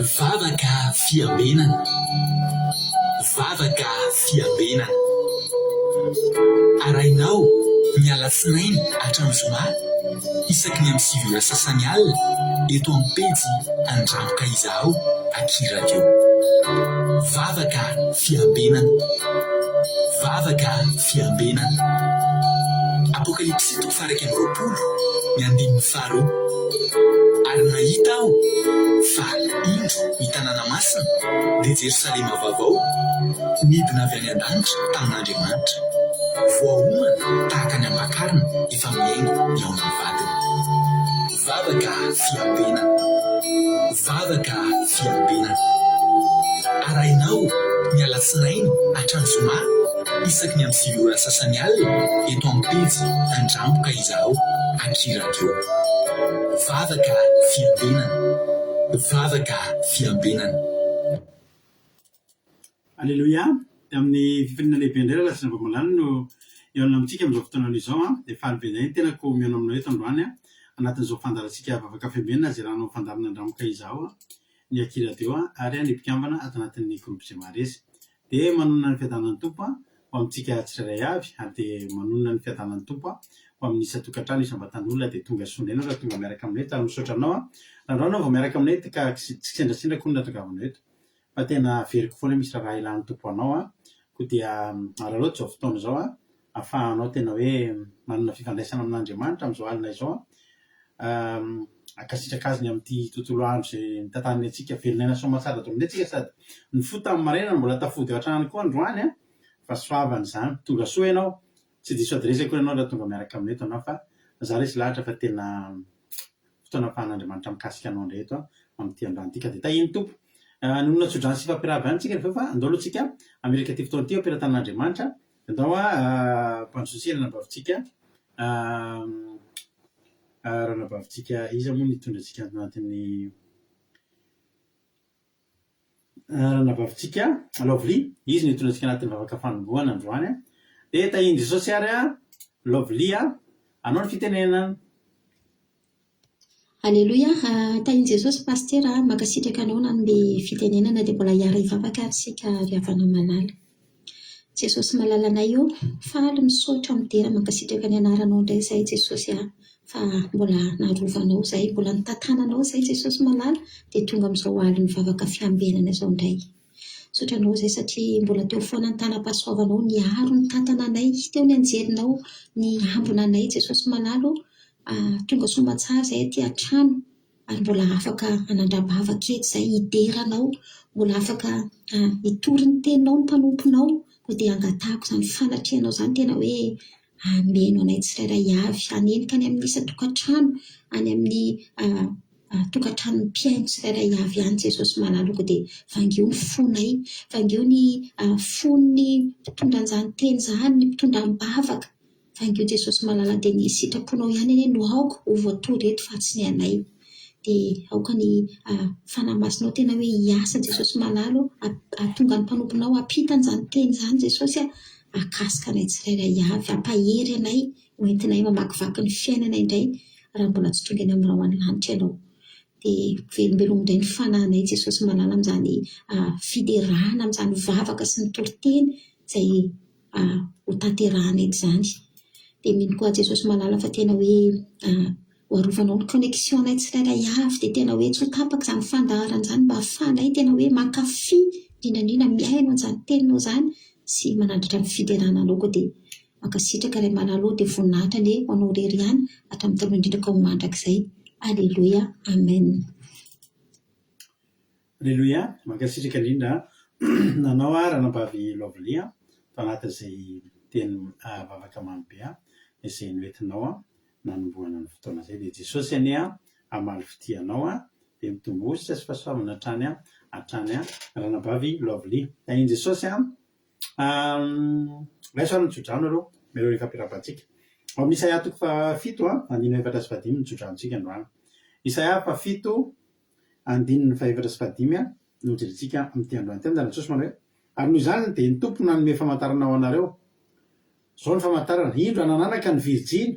Vavaka fiambenana. Vavaka fiambenana. Arainao ny alatsinainy hatramin'ny zoma isaky ny amin'ny 7 ora sasany alina eto amin'ny pejy Andramboka Izaho Akira Radio. Vavaka fiambenana. Vavaka fiambenana. Apokalipsy 3:20 ary nahita aho fa indro ny tanàna masina dia Jerosalema vaovao nidina avy any an-danitra tamin'Andriamanitra, voaomana tahaka ny ampakarina efa miainga ny ao amin'ny vadiny. Vavaka fiambenana. Vavaka fiambenana. Arainao ny alatsinainy hatramin'ny zoma isaky ny amin'ny 7 ora sasany alina eto amin'ny pejy Andramboka Izaho Akira Radio. Vavaka fiambenana. Vavaka fiambenana. Alleluia. Amin'ny fifaliana lehibe indray lasina vamalany no eona amintsika amin'izao fotoana izao dia fahalbenay tena ko miaino aminao eto androany anatin'izao fandarantsika vavaka fiambenana izay raha no fandarana Andramboka Izaho ny Akira Radio ary ny mpikambana ato anatin'ny groupe izay maharesy dia manonona ny fiadanan'ny tompo ho amintsika tsirairay avy ary dia manonona ny fiadanan'ny tompo ho amin'ny isa-tokantrano isam-batan'olona dia tonga sondraina raha tonga miaraka aminay tara misaotra anao raha anao vao miaraka aminay ka tsy sendrasendra koa natongavana eto fa tena veriko foana misy raha ilan'ny tompo anao koa dia raha loatra zao fotoana izao ahafahanao tena hoe manana fifandraisana amin'Andriamanitra amin'izao alina izao akasitraka azy ny amin'ity tontolo andro izay nitantarany antsika velonay soamatsara dominay antsika sady ny fo tamin'ny maraina mbola tafody ao an-trano koa androany fa soavana izany tonga soa ianao tsy diso adresaka koa ianao raha tonga miaraka aminay eto anao fa za resy lahatra fa tena fotoana ahafahan'Andriamanitra mikasika anao indray eto amin'ity androanytika dia tahiny tompo nonona tsodrany sy fampiarahaba antsika rehefa fa andao aloha tsika amerika ty fotoana ty ampiaratan'Andriamanitra andao mpanososely nabavitsika raha nabavitsika izy moa nitondratsika anatin'ny raha nabavitsika Lovely izy nitondratsika anatin'ny vavaka fanombohana androany dia tahiny Jesosy ary Lovely anao ny fitenenana. Alleluia. Tahiny Jesosy paster makasitraka anao nanome fitenenana dia mbola hiara hivavaka ary sika ry havana malala. Jesosy malalanay io faly misaotra midera makasitraka ny anaranao indray izay Jesosy fa mbola narovanao izay, mbola nitantananao izay Jesosy malala dia tonga amin'izao aliny vavaka fiambenana izao indray. Sotranao izay satria mbola teo foana ny tanam-pahasoavanao niaro ny tantananay, teo ny anjerinao ny ambona anay Jesosy malala tonga somatsara izay aty an-trano ary mbola afaka hanandrabava kely izay hideranao, mbola afaka hitory ny teninao ny mpanomponao dia angatahako izany fanatrianao izany tena hoe ameno anay tsirairay avy hanenika any amin'ny isa-tokantrano any amin'ny tokantrano ny mpiaino tsirairay avy ihany Jesosy malaloko dia vangio ny fonay, vangio ny fon'ny mpitondran'izany teny izany, ny mpitondram-bavaka vangio Jesosy malala dia ny sitraponao ihany eny no aoko ho voatory eto fa tsy ny anay dia aoka ny fanamasinao tena hoe hiasa Jesosy malala atonga ny mpanomponao ampitan'izany teny izany Jesosy akasika anay tsirairay avy ampahery anay hoentinay mamakivaky ny fiainana indray raha mbola tsy tonga eny aminao any lanitra ianao dia velombelona indray ny fanahinay Jesosy malala amin'izany fiderahana amin'izany vavaka sy ny toriteny izay ho tanterahana eto izany dia mino koa Jesosy malala fa tena hoe hoarovanao ny connexion anay tsirairay avy dia tena hoe tsy ho tapaka izany fandaharana izany mba ahafahanay tena hoe mankafy indrindra miaino an'izany teninao izany sy manandratra amin'ny fiderananao koa dia makasitraka iray malala dia voninahitra anie ho anao rery ihany hatramin'ny taloha indrindra ka ho mandrakizay. Alleluia. Amen. Alleluia. Makasitraka indrindra nanao ranabavy Lovely tao anatin'izay teny vavaka mamy be izay noentinao nanombohana ny fotoana izay dia Jesosy anie hamaly fitianao dia mitombo ositra sy fahasoavana hatrany ranabavy Lovely. Tahiny Jesosy raisoarany tsodrano aloha melo rehefa ampiarabantsika ao amin'ny Isaia 7:7 ny tsodrantsika androany. Isaia 7:7 no jerentsika amin'ity androany ty amin'izany Jesosy manao hoe ary noho izany dia ny tompo nanome famantarana ho anareo zao ny famantarana indro anananaka ny virjiny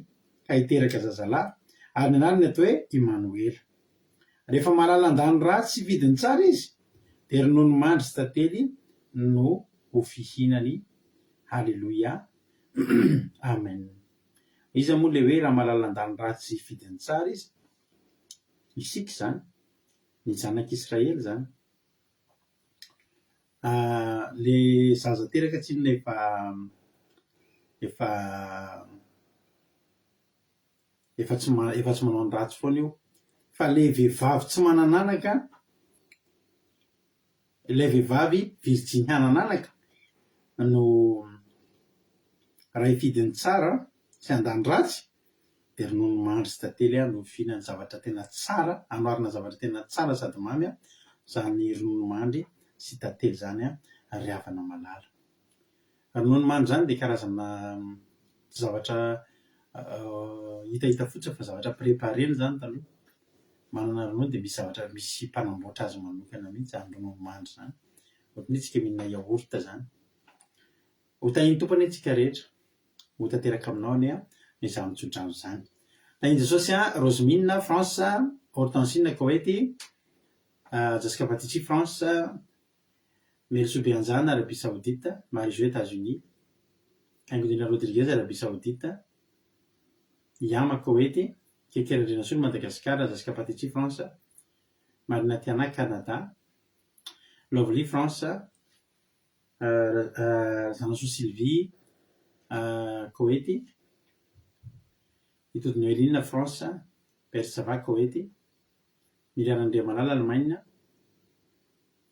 ka hiteraka zazalahy ary ny anarany atao hoe Emmanuel rehefa malalandany ratsy vidiny tsara izy dia ronono mandry sy tantely no ho fihinany. Halleloia. Amen. Iza moa le hoe raha malalandany ratsy vidiny tsara izy, isika zany ny zanak'Israely zany. Le zaza teraka tsinona efa tsy manao ny ratsy foana io, fa le vehivavy tsy manananaka, ilay vehivavy virginiana nanaka no raha ifidiny tsara tsy handany ratsy dia ronono mandry sy tantely no fihinany zavatra tena tsara, anoharina zavatra tena tsara sady mamy zany ronono mandry sy tantely zany ry havana malala. Ronono mandry zany dia karazana zavatra hitahita fotsiny fa zavatra préparé zany taloha. Manana ronono dia misy zavatra, misy mpanamboatra azy manokana mihitsy zany ronono mandry zany. Ohatran'ny tsika mihinana yaourt zany. Ho tahin'ny tompony antsika rehetra, ho tanteraka aminao anie izaho mitsodrano zany. Tahin'i Jesosy Rosemina France, Hortensine Koety, Jessica Patici France, Melso Beanzana Arabie Saoudite, Marie-Jo États-Unis, Angelina Rodriguez Arabie Saoudite, Yama Koety, Kekera Andrinasolo Madagascar, Jessica Patici France, Marina Tiana Canada, Lovely France, Zanaso Sylvie Koety, Itody Noeline France, Persava Koety, Miliana Andriamalala Allemagne,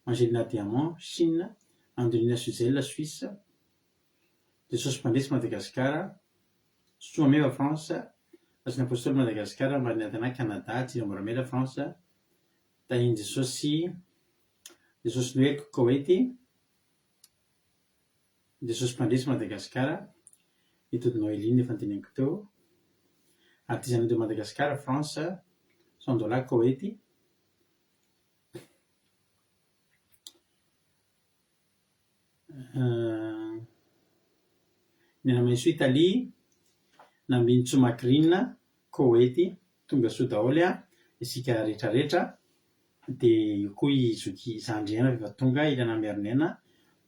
Angelina Diamant Chine, Angelina Suzelle Suisse, Jesosy Mpandresy Madagascar, Soameva France, Asina Apôstôly Madagascar, Marina Tiana Canada, Tsira Moramela France, tahin'i Jesosy Noeko Koety, Jesosy Mpandresy Madagascar, Itody Noeline efa noteneniko teo, Artisanat de Madagascar France, Sandola Koety, Nenamaiso Italie, Nambintso Macrina Koety, tonga soa daholo isika rehetrarehetra. Dia io koa izoky Zandriana efa tonga ilana miarinena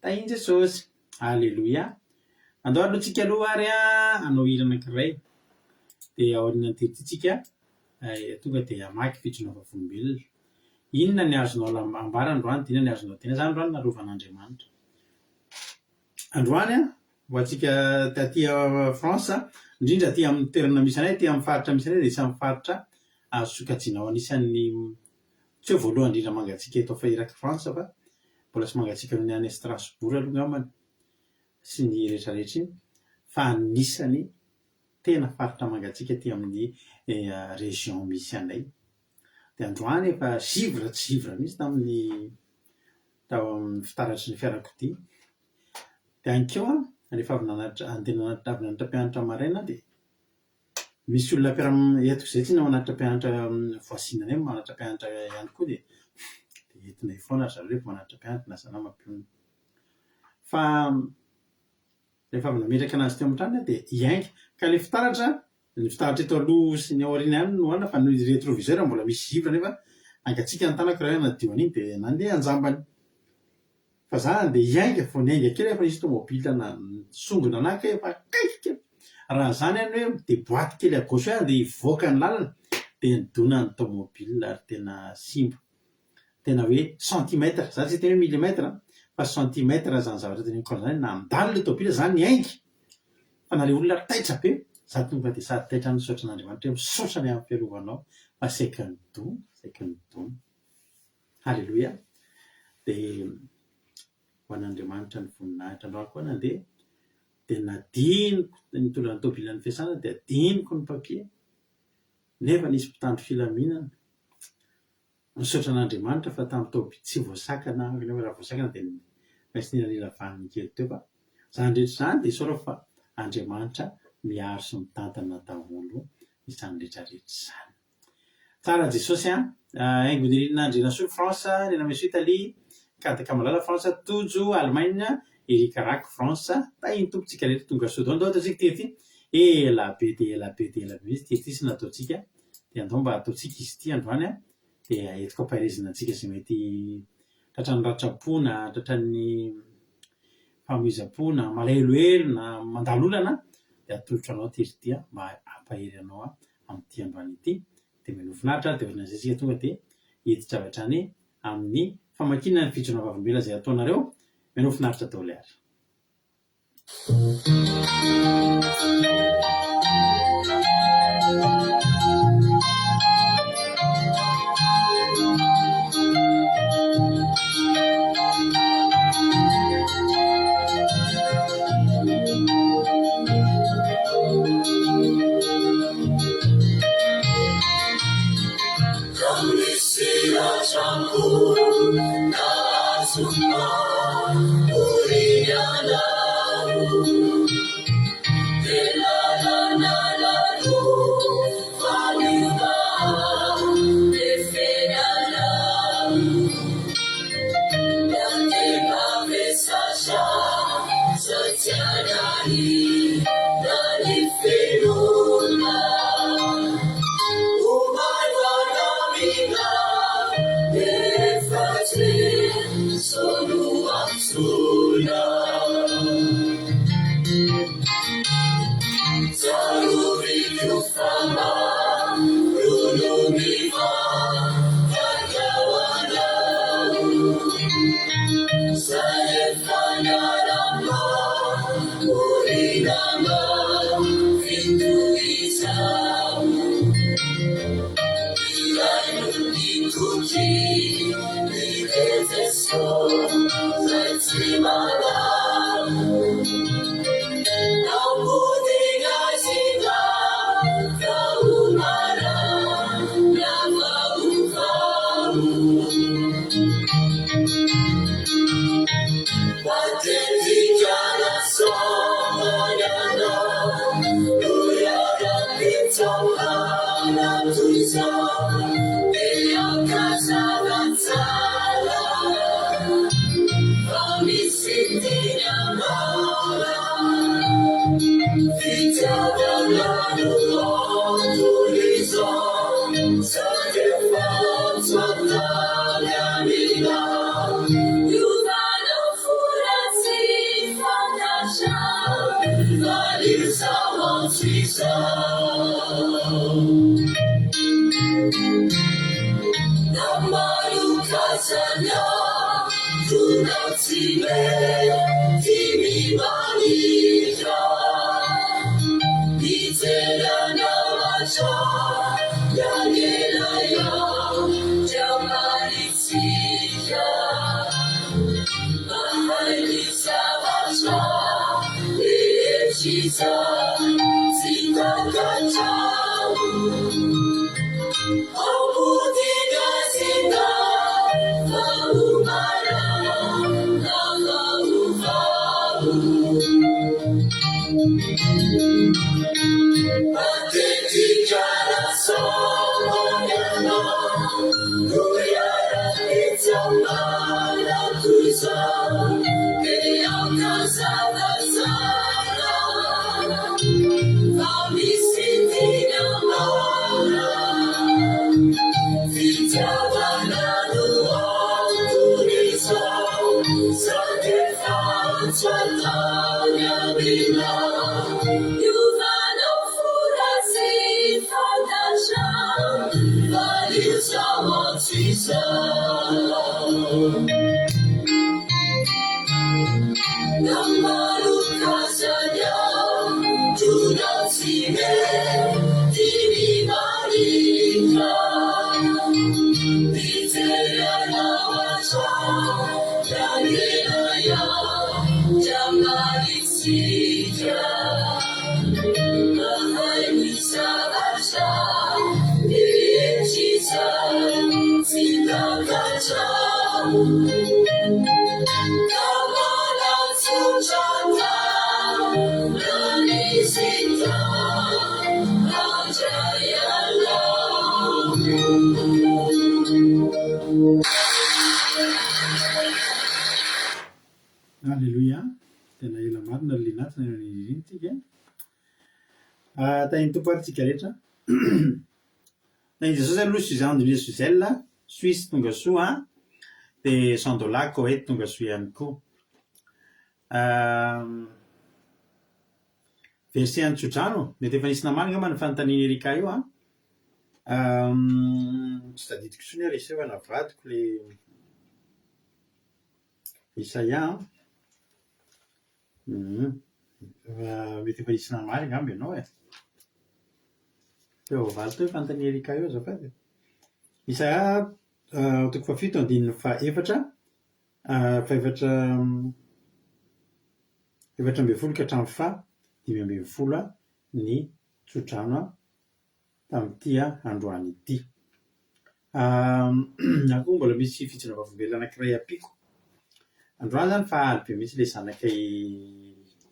tahin'i Jesosy. Halleloia. Andao alohantsika aloha ary hanao hira anankiray dia aoriana tetintsika tonga dia hamaky fijona vavolombelona. Inona ny azonao ambara androany, dia inona ny azonao tena zany androany narovan'Andriamanitra. Androany ho antsika taty France, indrindra aty amin'ny toerana misy anay, aty amin'ny faritra misy anay dia isany faritra azo sokajianao anisan'ny tsy hoe voalohany indrindra mangatsika eto fa iraka France fa mbola tsy mangatsika ny any Strasbourg aloha ngambany sy ny rehetrarehetra iny, fa anisany tena faritra mangatsika aty amin'ny région misy anay. Dia androany efa zivra tsy zivra mihitsy tao amin'ny fitaratry ny fiarakodia. Dia ankeo rehefa avy nanatitra mpianatra maraina dia misy olona entiko izay tsy manatitra mpianatra voisinanay manatitra mpianatra ihany koa dia entinay foana zareo rehefa manatitra mpianatra na sana mampionona. Fa rehefa avy nametraka anazy teo amin'ny trano dia hiainga ka ilay fitaratra, ny fitaratra eto aloha sy ny aoriana ihany no ana, fa ny rétroviseur mbola misy zivra nefa angatsika ny tanako raha nadio an'iny dia nandeha anjambany. Fa zany dia hiainga vao niainga kely efa nisy tomobila songona anaka efa kaiky kely. Raha zany any hoe dia boaty kely à gauche dia hivoaka ny lalana dia nidona ny tomobila ary tena simba. Tena hoe centimètre, zany tsy tena hoe millimètre fa centimètre zany zavatra teneniko zany, nandalo ilay tomobila zany niainga. Fa na ilay olona taitra be, za tonga dia sady taitra misaotra an'Andriamanitra hoe misaotra ny amin'ny fiarovanao fa saika nidony. Halleloia. Dia ho an'Andriamanitra ny voninahitra androany koa nandeha dia nadiniko nitondra ny tomobila ny fiasana dia adiniko ny papier nefa nisy mpitandro filaminana. Misaotra an'Andriamanitra fa tamin'ny tomobila tsy voasakana, nefa raha voasakana dia maintsy nila vaniny kely teo. Fa zany rehetra zany dia saora fa Andriamanitra miaro sy mitantana daholo izany rehetrarehetra izany. Tsara Jesosy Aingonirina Andrinasolo France, Nenamaiso Italie, Kadaka Malala France, Tojo Allemagne, Erika Rako France, tahin'ny tompontsika rehetra tonga soa daholo. Andao ataontsika tety ela be dia ela be dia ela be izy tety sy nataontsika dia andao mba ataontsika izy ity androany dia entiko ampahirizina antsika izay mety tratran'ny ratrampona, tratran'ny famoizam-pona, malahelohelo na mandalolana dia atolotra anao tery mba ampahery anao amin'ity androany ity. Dia menofinaritra dia ohatran'izay isika tonga dia hiditra avy hatrany amin'ny famakinana ny fijona vavimbela izay ataonareo. Menofinaritra daholo ary. Alleloia, tena ela marina linatina irinytsika tahin'ny tompo ary tsika rehetra na i Jesosy aloha Suzanne de Suzelle Suisse tonga soa dia Sandola Koweït tonga soa ihany koa. Verset an-tsodrano mety efa nisy namana angamba ny fanontaniana Erika io a. Tsy tadidiko soa ny reseo navadiko le Isaia mety efa nisy namana angamba ianao e. Teo valo teo fanontaniana Erika io azafady. Isaia toko fafito andininy faefatra efatra ambin'ny folo ka hatramin'ny dimy ambin'ny folo ny tsodrano tamin'ity androany ity. Na koa mbola misy fijona vaovolombelona anankiray ampiko. Androany zany fahaly be mihitsy ilay zanakay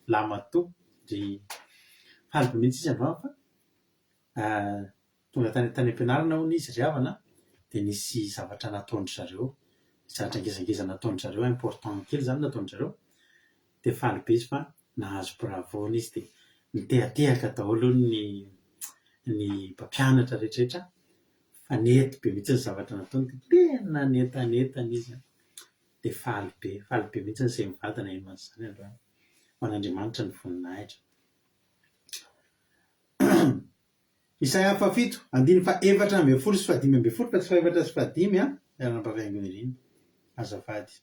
Lamatoa ry fahaly be mihitsy izy androany fa tonga tany am-pianarana hono izy ry havana dia nisy zavatra nataondry zareo, zavatra ngezangeza nataondry zareo important kely zany nataondry zareo dia faly be izy fa nahazo bravo izy dia nitehatehaka daholo ny mpampianatra rehetrarehetra fa nety be mihitsy ny zavatra nataony dia tena netanetany izy dia faly be mihitsy izay mivadana ino an'izany androany ho an'Andriamanitra ny voninahitra. Isaia fafito andininy faefatra ambin'ny folo sy fadimy ambin'ny folo fa tsy faefatra sy fadimy miarana-mpaviango iriny azafady.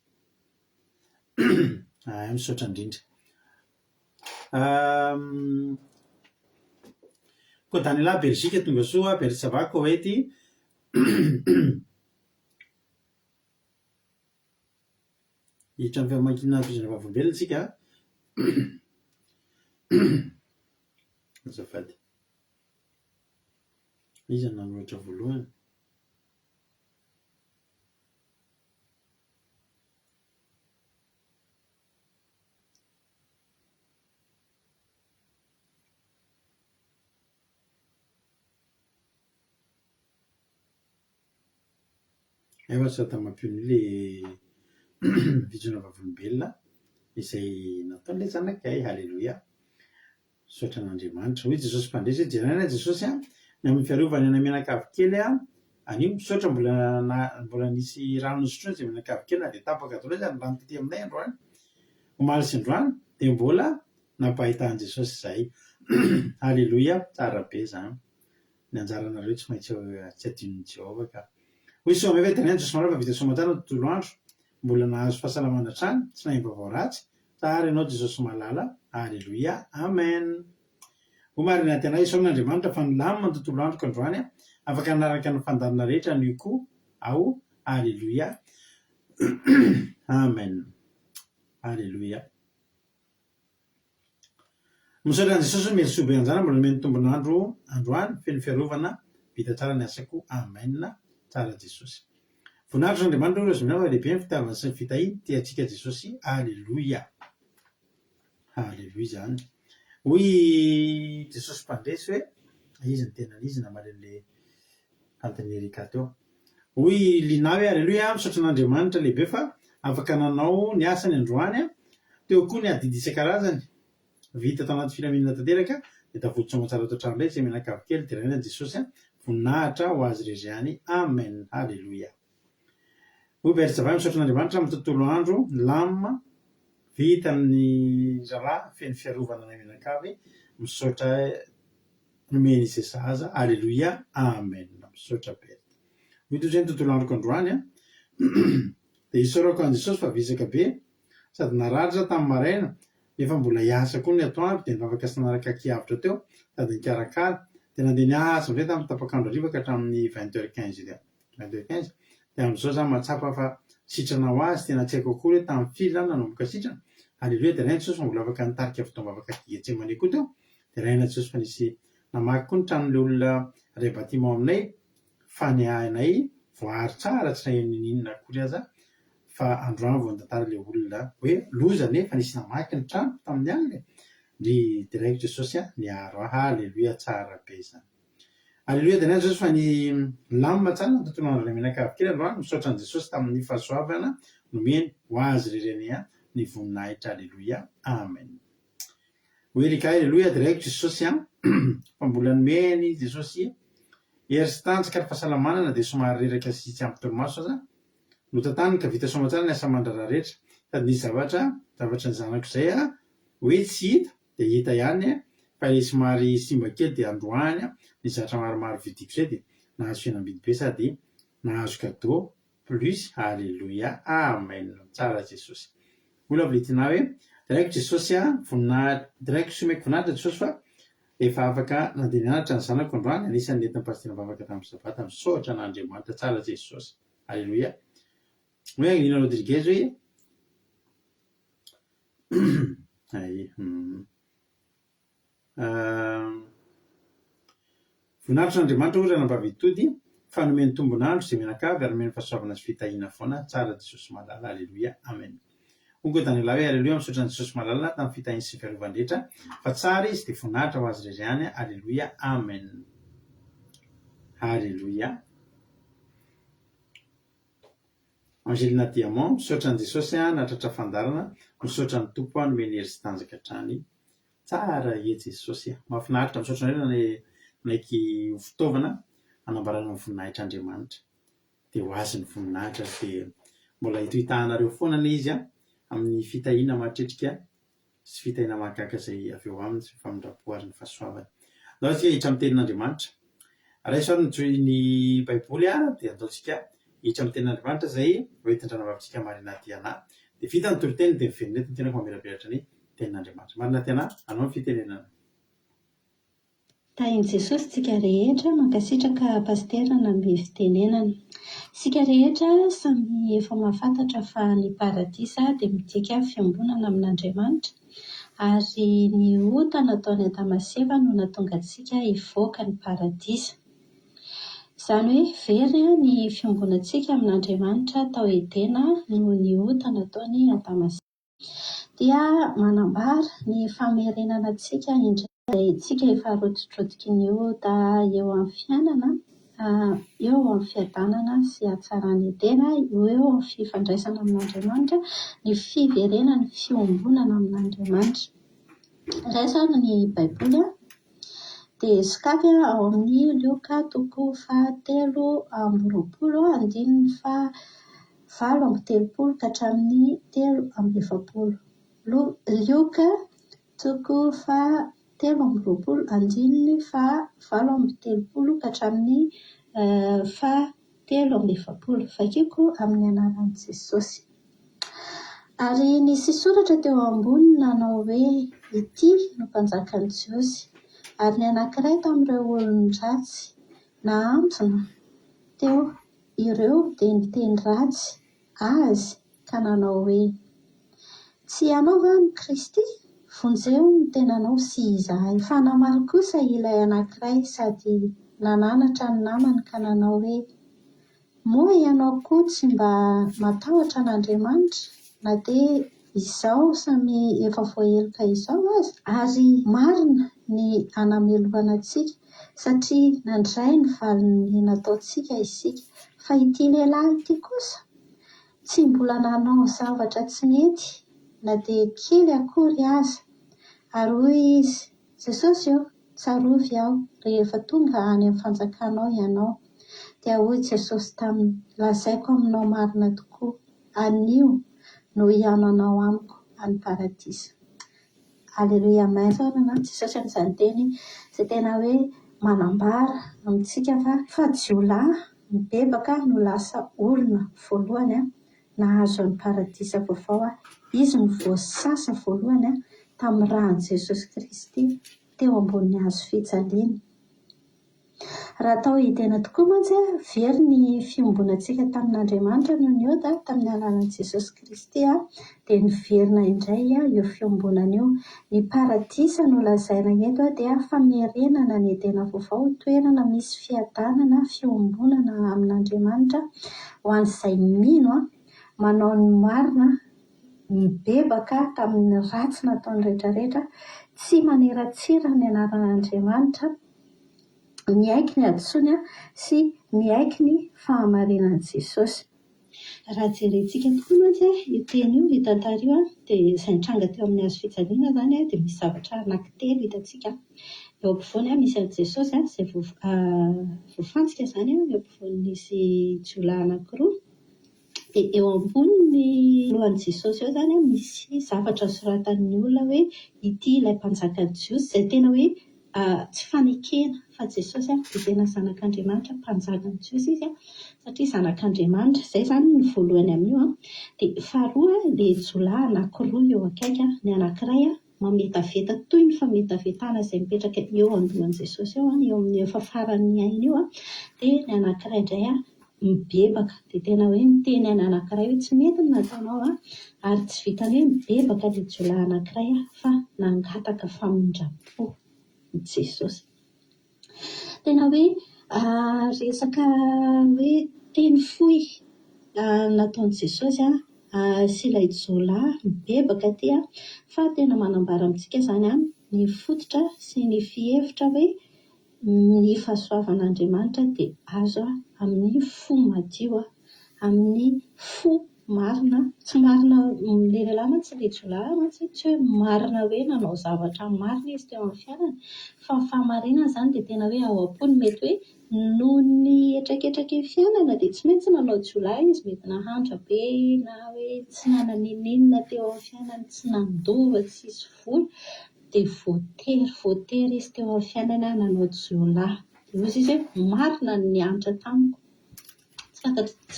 Misaotra indrindra. Koa Daniela Belzika tonga soa, Bersava Koweït. Hiditra amin'ny fiamakiana fizona vaovolombelona tsika azafady. Iza no nanolotra voalohany? Efa tsy atamampio le fijona vaovolombelona izay nataon'ilay zanakay. Halleloia. Saotra an'Andriamanitra. Hoy Jesosy mpandresy hoe jerena Jesosy ny amin'ny fiarovany ana menakavy kely anio misaotra mbola nisy rano nosotroina izay menakavy kely na dia tapaka daholo izy ny rano tety aminay androany. Omaly sy androany dia mbola nampahitany Jesosy izahay. Halleloia. Tsara be izany. Ny anjaranareo tsy maintsy tsy adinon'i Jehovah ka. Hoy soa ve tenena Jesosy marina fa vita soamantsara ny tontolo andro mbola nahazo fahasalamana hatrany tsy nahim vaovao ratsy. Tsara ianao Jesosy malala. Halleloia. Amen. Ho marina anaty anay isaon'Andriamanitra fa nilamina ny tontolo androko androany afaka nanaraka ny fandarina rehetra ny koa ao. Halleloia. Amen. Halleloia. Misaotra an'i Jesosy mery soa be anjara mbola nomeny tombon'andro androany feno fiarovana vita tsara ny asako. Amen. Tsara Jesosy. Voninahitra n'Andriamanitra olo azonao lehibe ny fitiavana sy ny fitahiana ty antsika Jesosy. Halleloia. Halleloia izany. Hoy Jesosy mpandresy hoe izy ny tena izy namalele antony Erika teo. Hoy Lina hoe halleloia misaotra an'Andriamanitra lehibe fa afaka nanao ny asany androany teo koa ny adidy isan-karazany vita tao anaty filaminana tanteraka dia tafoditra matsara tao an-trano indray izay menakavy kely terenina Jesosy voninahitra ho azy irery ihany. Amen. Halleloia. Hoy Bersava misaotra an'Andriamanitra amin'ny tontolo andro lamina vita amin'ny raharaha feno fiarovana ny menakavy misaotra nomeny izay zaza. Halleloia. Amen. Misaotra be. Hoy toy izay ny tontolo androko androany dia isaorako an' Jesosy fa visaka be sady naratra tamin'ny maraina nefa mbola hiasa koa ny atoandro dia nivavaka sy nanaraka kiavitra teo sady nikarakara dia nandeha niasa amin'izay tamin'ny tapakandro hariva ka hatramin'ny 20h15 dia amin'izao zany mahatsapa fa sitrana ho azy tena tsy haiko akory hoe tamin'ny fila nanomboka sitrana. Halleloia. Dia raina Jesosy mbola afaka nitarika fotoam-bavaka Getsemane koa teo dia raina Jesosy fa nisy namaky koa ny tranon'ilay olona ray batiment aminay fa ny anay voahary tsara tsy nahininina akory aza fa androany vao nitantara ilay olona hoe loza nefa nisy namaky ny trano tamin'ny alina ny diraiko Jesosy niaro. Halleloia. Tsara be izany. Halleloia. Dia raina Jesosy fa ny lamina tsara ny tontolo andro ny menakavy kely androany misaotra an'i Jesosy tamin'ny fahasoavana nomeny ho azy rereny ny voninahitra. Halleloia. Amen. Hoy Erika halleloia. Diraiko Jesosy fa mbola nomeny Jesosy Hery sy tanjaka ny fahasalamanana dia somary reraka sy tsy ampy tolomaso aza no tantany ka vita soa tsara ny asa aman-draharaha rehetra. Sady nisy zavatra ny zanako izay hoe tsy hita dia hita ihany fa ilay somary simba kely dia androany ny zavatra maromaro vidiko izay dia nahazo fihenam-bidy be sady nahazo cadeau plus. Alleluia, amen. Tsara Jesosy. Ola avy letina hoe diraiko Jesosy diraiko someko voninahitra Jesosy fa efa afaka nandeha nianatra ny zanako androany, anisan'ny nentin'ny pasitera mivavaka tamin'ny sabata misaotra n'Andriamanitra. Tsara Jesosy. Alleluia. Hoe Agnina Rodriguez hoe voninahitra n'Andriamanitra ory anam-baviditody fa nomeny tombonandro izay menakavy ary nomeny fahasoavana sy fitahiana foana. Tsara Jesosy malala. Alleluia, amen. Onko Daniela hoe alleluia, misaotra ny Jesosy malalana tamin'ny fitahiana sy fiarovandrehetra fa tsara izy dia voninahitra ho azy irery ihany. Alleluia, amen. Alleluia. Angelina Diamant, misaotra ny Jesosy natratra fandarana, misaotra ny tompo nomeny hery sy tanjaka hatrany. Tsara Jesosy. Mahafinaritra misaotra anareo naiky fitaovana anambarana ny voninahitr'Andriamanitra dia ho azy ny voninahitra dia mbola hitohitahanareo foana ilay izy amin'ny fitahiana matretrika sy fitahiana mahagaga izay avy eo aminy sy famindrapo ny fahasoavana. Andao tsika hiditra amin'ny tenin'Andriamanitra. Raha ny Baiboly dia ataontsika hiditra amin'ny tenin'Andriamanitra izay hoentin-drano vavintsika marina tiana dia vita ny toloteny dia miverina eto ny tena mamirapiratra ny tenin'Andriamanitra. Marina tiana anao ny fitenenana. Tahin'i Jesosy tsika rehetra mankasitraka pastera namby fitenenana. Sika rehetra samy efa mahafantatra fa ny paradisa dia midika fiambonana amin'Andriamanitra ary ny ota nataony Adama sy Eva no nahatonga antsika hivoaka ny paradisa. Izany hoe very ny fiambonantsika amin'Andriamanitra tao Edena noho ny ota nataony Adama sy Eva. Dia manambara ny famerenana antsika indray tsika efa rototrotoky ny ota eo amin'ny fiainana, eo amin'ny fiadanana sy hatsarany Edena, eo amin'ny fifandraisana amin'Andriamanitra, ny fiverenany fiombonana amin'Andriamanitra. Raisana ny Baiboly dia sokafy ao amin'ny Lioka 3:20-7:30 ka hatramin'ny 3:20. Lioka 3:20-7:30 ka hatramin'ny 3:20. Vakiko amin'ny anaran'i Jesosy. Ary nisy soratra teo amboniny nanao hoe ity no mpanjakan'i Jiosy. Ary ny anankiray tamin'ireo olon-dratsy na antony teo ireo dia niteny ratsy azy ka nanao hoe tsy ianao va ny Kristy? Vonjeo ny tenanao sy izahay. Fa namaly kosa ilay anankiray sady nananatra ny namany ka nanao hoe moa ianao koa tsy mba matahotra an'Andriamanitra na dia izao samy efa voaheloka izao aza. Ary marina ny anamelohana antsika satria nandray ny valiny nataontsika isika. Fa ity lehilahy ity kosa tsy mbola nanao zavatra tsy mety na dia kely akory aza. Ary hoy izy, Jesosy eo, tsarovy aho rehefa tonga any amin'ny fanjakanao ianao. Dia hoy Jesosy taminy, lazaiko aminao marina tokoa, anio no hihaonanao amiko any paradisa. Alleluia, amen. Saorana Jesosy amin'izany teny izay tena hoe manambara amintsika fa jiolahy mibebaka no lasa olona voalohany nahazo ny paradisa vaovao. Izy no voasasa voalohany tamin'ny ran'i Jesosy Kristy teo ambonin'ny hazo fijaliana. Raha atao Edena tokoa mantsy very ny fiombonantsika tamin'Andriamanitra noho ny ota tamin'ny alalan'i Jesosy Kristy dia niverina indray io fiombonana io. Ny paradisa no lazaina eto dia famerenana ny Edena vaovao, toerana misy fiadanana fiombonana amin'Andriamanitra ho an'izay mino manao ny marina, mibebaka tamin'ny ratsy nataony rehetrarehetra, tsy maneratsira ny anaran'Andriamanitra, miaiky ny adosony sy miaiky ny fahamarinan'i Jesosy. Raha jerentsika tokoa mantsy io teny io, io tantara io dia izay nitranga teo amin'ny hazo fijaliana izany dia misy zavatra anankitelo hitantsika. eo ampovoany misy an'i Jesosy izay voafantsika izany eo ampovoan'nisy jiolahy anankiroa. Dia eo amboniny lohan'i Jesosy eo izany misy zavatra soratan'ny olona hoe ity ilay mpanjakan'ny Jiosy, izay tena hoe tsy fanekena fa Jesosy dia tena zanak'Andriamanitra, mpanjakan'ny Jiosy izy satria zanak'Andriamanitra. Izay izany ny voalohany amin'io. Dia faharoa ilay jiolahy anankiroa eo akaiky, ny anankiray mametaveta toy ny fametavetana izay mipetraka eo andohan'i Jesosy eo amin'ny efa faran'ny ainy io. Dia ny anankiray indray mibebaka, dia tena hoe miteny any anankiray hoe tsy mety ny nataonao ary tsy vitany hoe mibebaka ilay jiolahy anankiray fa nangataka famindram-po Jesosy. Tena hoe resaka hoe teny fohy nataon'i Jesosy sy ilay jiolahy mibebaka aty fa tena manambara amintsika izany ny fototra sy ny fihevitra hoe ny fahasoavan'Andriamanitra dia azo amin'ny fo madio, amin'ny fo marina, tsy marina lehilahy mantsy ilay jiolahy mantsy, tsy hoe marina hoe nanao zavatra marina izy teo amin'ny fiainana, fa ny fahamarinana izany dia tena hoe ao am-pony mety hoe noho ny etraketraky ny fiainana dia tsy maintsy nanao jiolahy izy, mety nahandra be na hoe tsy nananinina teo amin'ny fiainana, tsy nandova, tsy hisy vola, dia voatery izy teo amin'ny fiainana nanao jiolahy. Dia hoy izy hoe marina ny anitra tamiko. Tsy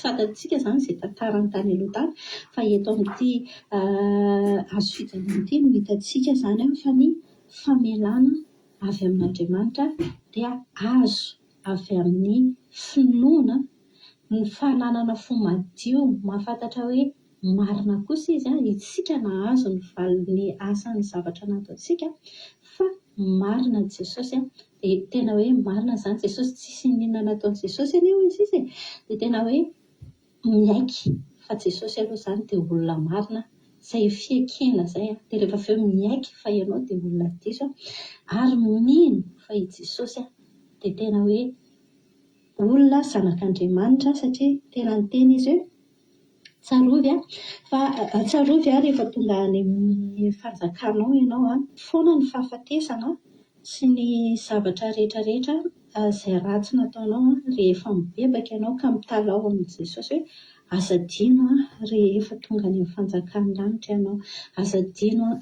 fantatsika izany izay tantarany tany aloha tany, fa eto amin'ity azo fijanona ity no hitantsika izany fa ny famelana avy amin'Andriamanitra dia azo avy amin'ny finoana, ny fananana fo madio, mahafantatra hoe marina kosa izy isika nahazo ny valiny asan'ny zavatra nataontsika, fa marina Jesosy dia tena hoe marina izany Jesosy, tsisy ninona nataon'i Jesosy anio izy dia tena hoe miaiky fa Jesosy aloha izany dia olona marina, izay fiekena izay dia rehefa avy eo miaiky fa ianao dia olona diso ary mino fa i Jesosy dia tena hoe olona zanak'Andriamanitra, satria tena niteny izy hoe tsarovy rehefa tonga any amin'ny fanjakanao ianao foana ny fahafatesana sy ny zavatra rehetrarehetra izay ratsy nataonao rehefa mibebaka ianao ka mitalao amin'i Jesosy hoe azadino rehefa tonga any amin'ny fanjakan'ny lanitra ianao,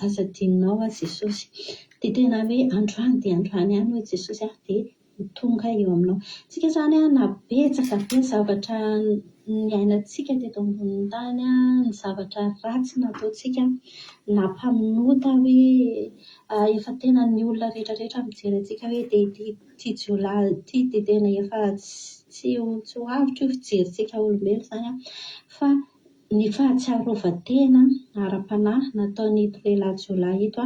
azadinonao Jesosy. Dia tena hoe androany dia androany ihany hoe Jesosy dia tonga eo aminao. Tsika izany nabetsaka be zavatra ny ainantsika teto ambonin'ny tany, ny zavatra ratsy nataontsika, nampaminota hoe efa tena ny olona rehetrarehetra mijery antsika hoe dia ity jiolahy ity dia tena efa tsy ho avitra io fijerintsika olombelona izany, fa ny fahatsiarovan-tena ara-panahy nataon'ito lehilahy jiolahy ito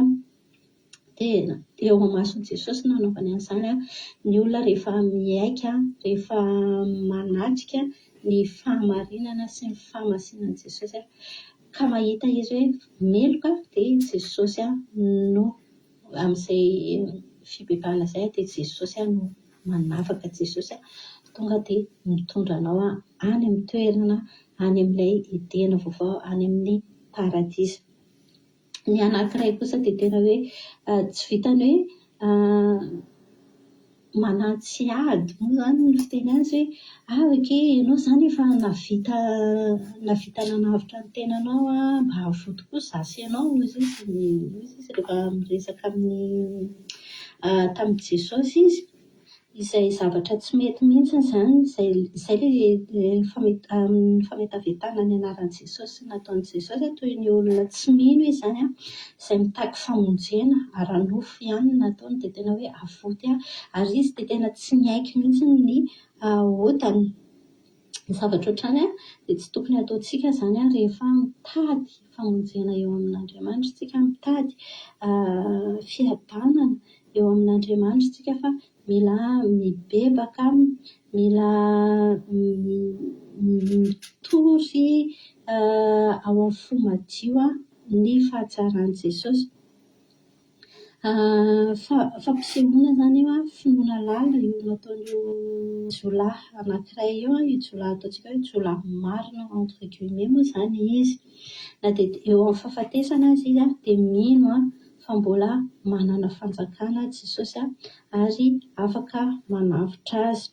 dia eo amason'i Jesosy nanaovany an'izany ny olona rehefa miaika, rehefa manatrika ny fahamarinana sy ny fahamasinan'i Jesosy ka mahita izy hoe meloka dia Jesosy no amin'izay fibebahana izay dia Jesosy no manafaka Jesosy tonga dia mitondra anao any amin'ny toerana, any amin'ilay idena vaovao, any amin'ny paradisa. Ny anankiray kosa dia tena hoe tsy vitany hoe manantsy ady moa izany no fiteny azy hoe oke ianao izany efa navita nanavitra ny tenanao mba havoto kosa zasy ianao izy rehefa miresaka amin'ny tamin'i Jesosy izy, izay zavatra tsy mety mihitsy izany, izay ilay fametavetana ny anaran'i Jesosy sy nataon'i Jesosy toy ny olona tsy mino izy izany izay mitaky famonjena ara-nofo ihany nataony dia tena hoe avoty ary izy dia tena tsy miaiky mihitsy ny hotany. Ny zavatra ohatrany dia tsy tokony ataontsika izany rehefa mitady famonjena eo amin'Andriamanitra tsika, mitady fiadanana eo amin'Andriamanitra tsika, fa mila mibebaka, mila mitory ao amin'ny fo madio ny fahatsaran'i Jesosy. Fampisehoana izany io finoana lalina io nataon'io jiolahy anankiray io, io jiolahy ataontsika hoe jiolahy marina entre guillemets moa izany izy, na dia eo amin'ny fahafatesana azy izy dia mino fa mbola manana fanjakana Jesosy ary afaka manavitra azy.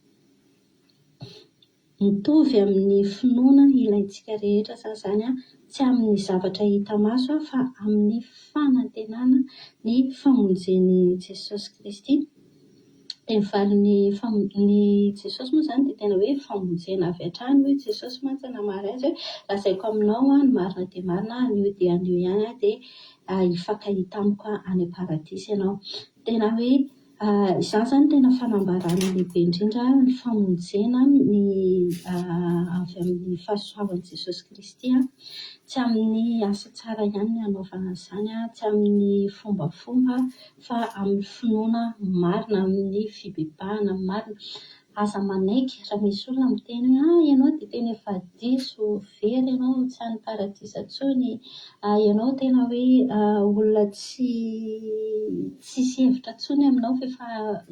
Mitovy amin'ny finoana ilaintsika rehetra zany tsy amin'ny zavatra hita maso fa amin'ny fanantenana ny famonjen'i Jesosy Kristy. Ny Jesosy moa izany dia tena hoe famonjena avy hatrany hoe Jesosy mantsy namary azy hoe lazaiko aminao ny marina dia marina, anio dia anio ihany dia hifankahita amiko any paradisy ianao. Tena hoe izany zany tena fanambarana lehibe indrindra ny famonjena avy amin'ny fahasoavan'i Jesosy Kristy. Tsy amin'ny asa tsara ihany ny hanaovana izany, tsy amin'ny fombafomba fa amin'ny finoana marina, amin'ny fibebahana marina. Aza manaiky raha misy olona miteny hoe ianao dia tena efa diso very ianao, tsy any paradisa intsony, ianao tena hoe olona tsisy hevitra intsony aminao fa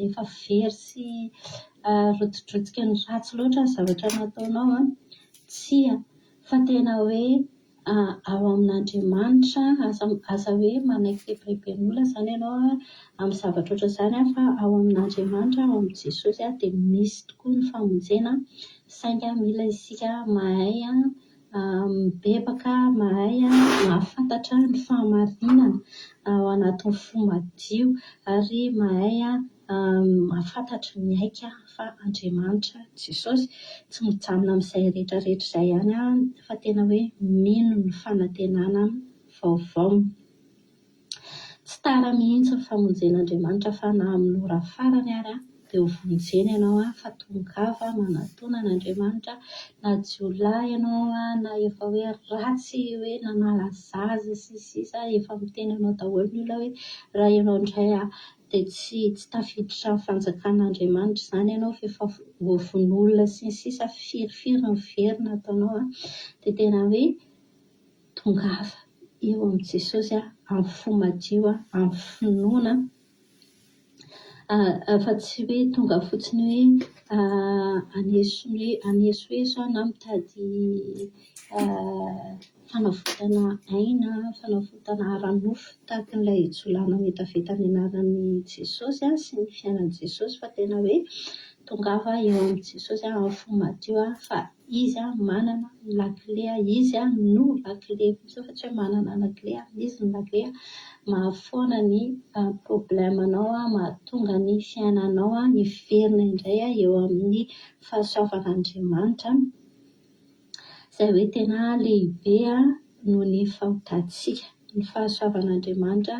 efa very sy rotodrotsika ny ratsy loatra ny zavatra nataonao. Tsia, fa tena hoe ao amin'Andriamanitra aza hoe manaiky teberiben'olona izany ianao amin'ny zavatra ohatr'izany fa ao amin'Andriamanitra, ao amin'i Jesosy dia misy tokoa ny famonjena, sainga mila isika mahay mibebaka, mahay mahafantatra ny fahamarinana ao anatin'ny fo madio ary mahay mahafantatra miaika fa Andriamanitra Jesosy tsy mijanona amin'izay rehetrarehetra izay ihany fa tena hoe mino ny fanantenana vaovao. Tsy tara mihitsy ny famonjen'Andriamanitra fa na amin'ny ora farany ary dia ho vonjena ianao fa tongava manatona an'Andriamanitra, na jiolahy ianao na efa hoe ratsy hoe nanala zaza sy sisa, efa miteny anao daholo ny olona hoe raha ianao indray dia tsy tafiditra amin'ny fanjakan'Andriamanitra izany ianao fa efa voafon'olona sy ny sisa, firifiry ny very nataonao dia tena hoe tongava eo amin'i Jesosy amin'ny fo madio, amin'ny finoana, fa tsy hoe tonga fotsiny hoe anesoeso na mitady fanavotana aina, fanavotana ara-nofo tahaka ilay jolana metaveta ny anaran'i Jesosy sy ny fiainan'i Jesosy, fa tena hoe tongava eo amin'i Jesosy amin'ny fo madio fa izy manana lakile, izy no lakile fa tsy hoe manana lakile, izy ny lakile mahafoana ny problemanao, mahatonga ny fiainanao hiverina indray eo amin'ny fahasoavan'Andriamanitra, izay hoe tena lehibe noho ny fahotantsika. Ny fahasoavan'Andriamanitra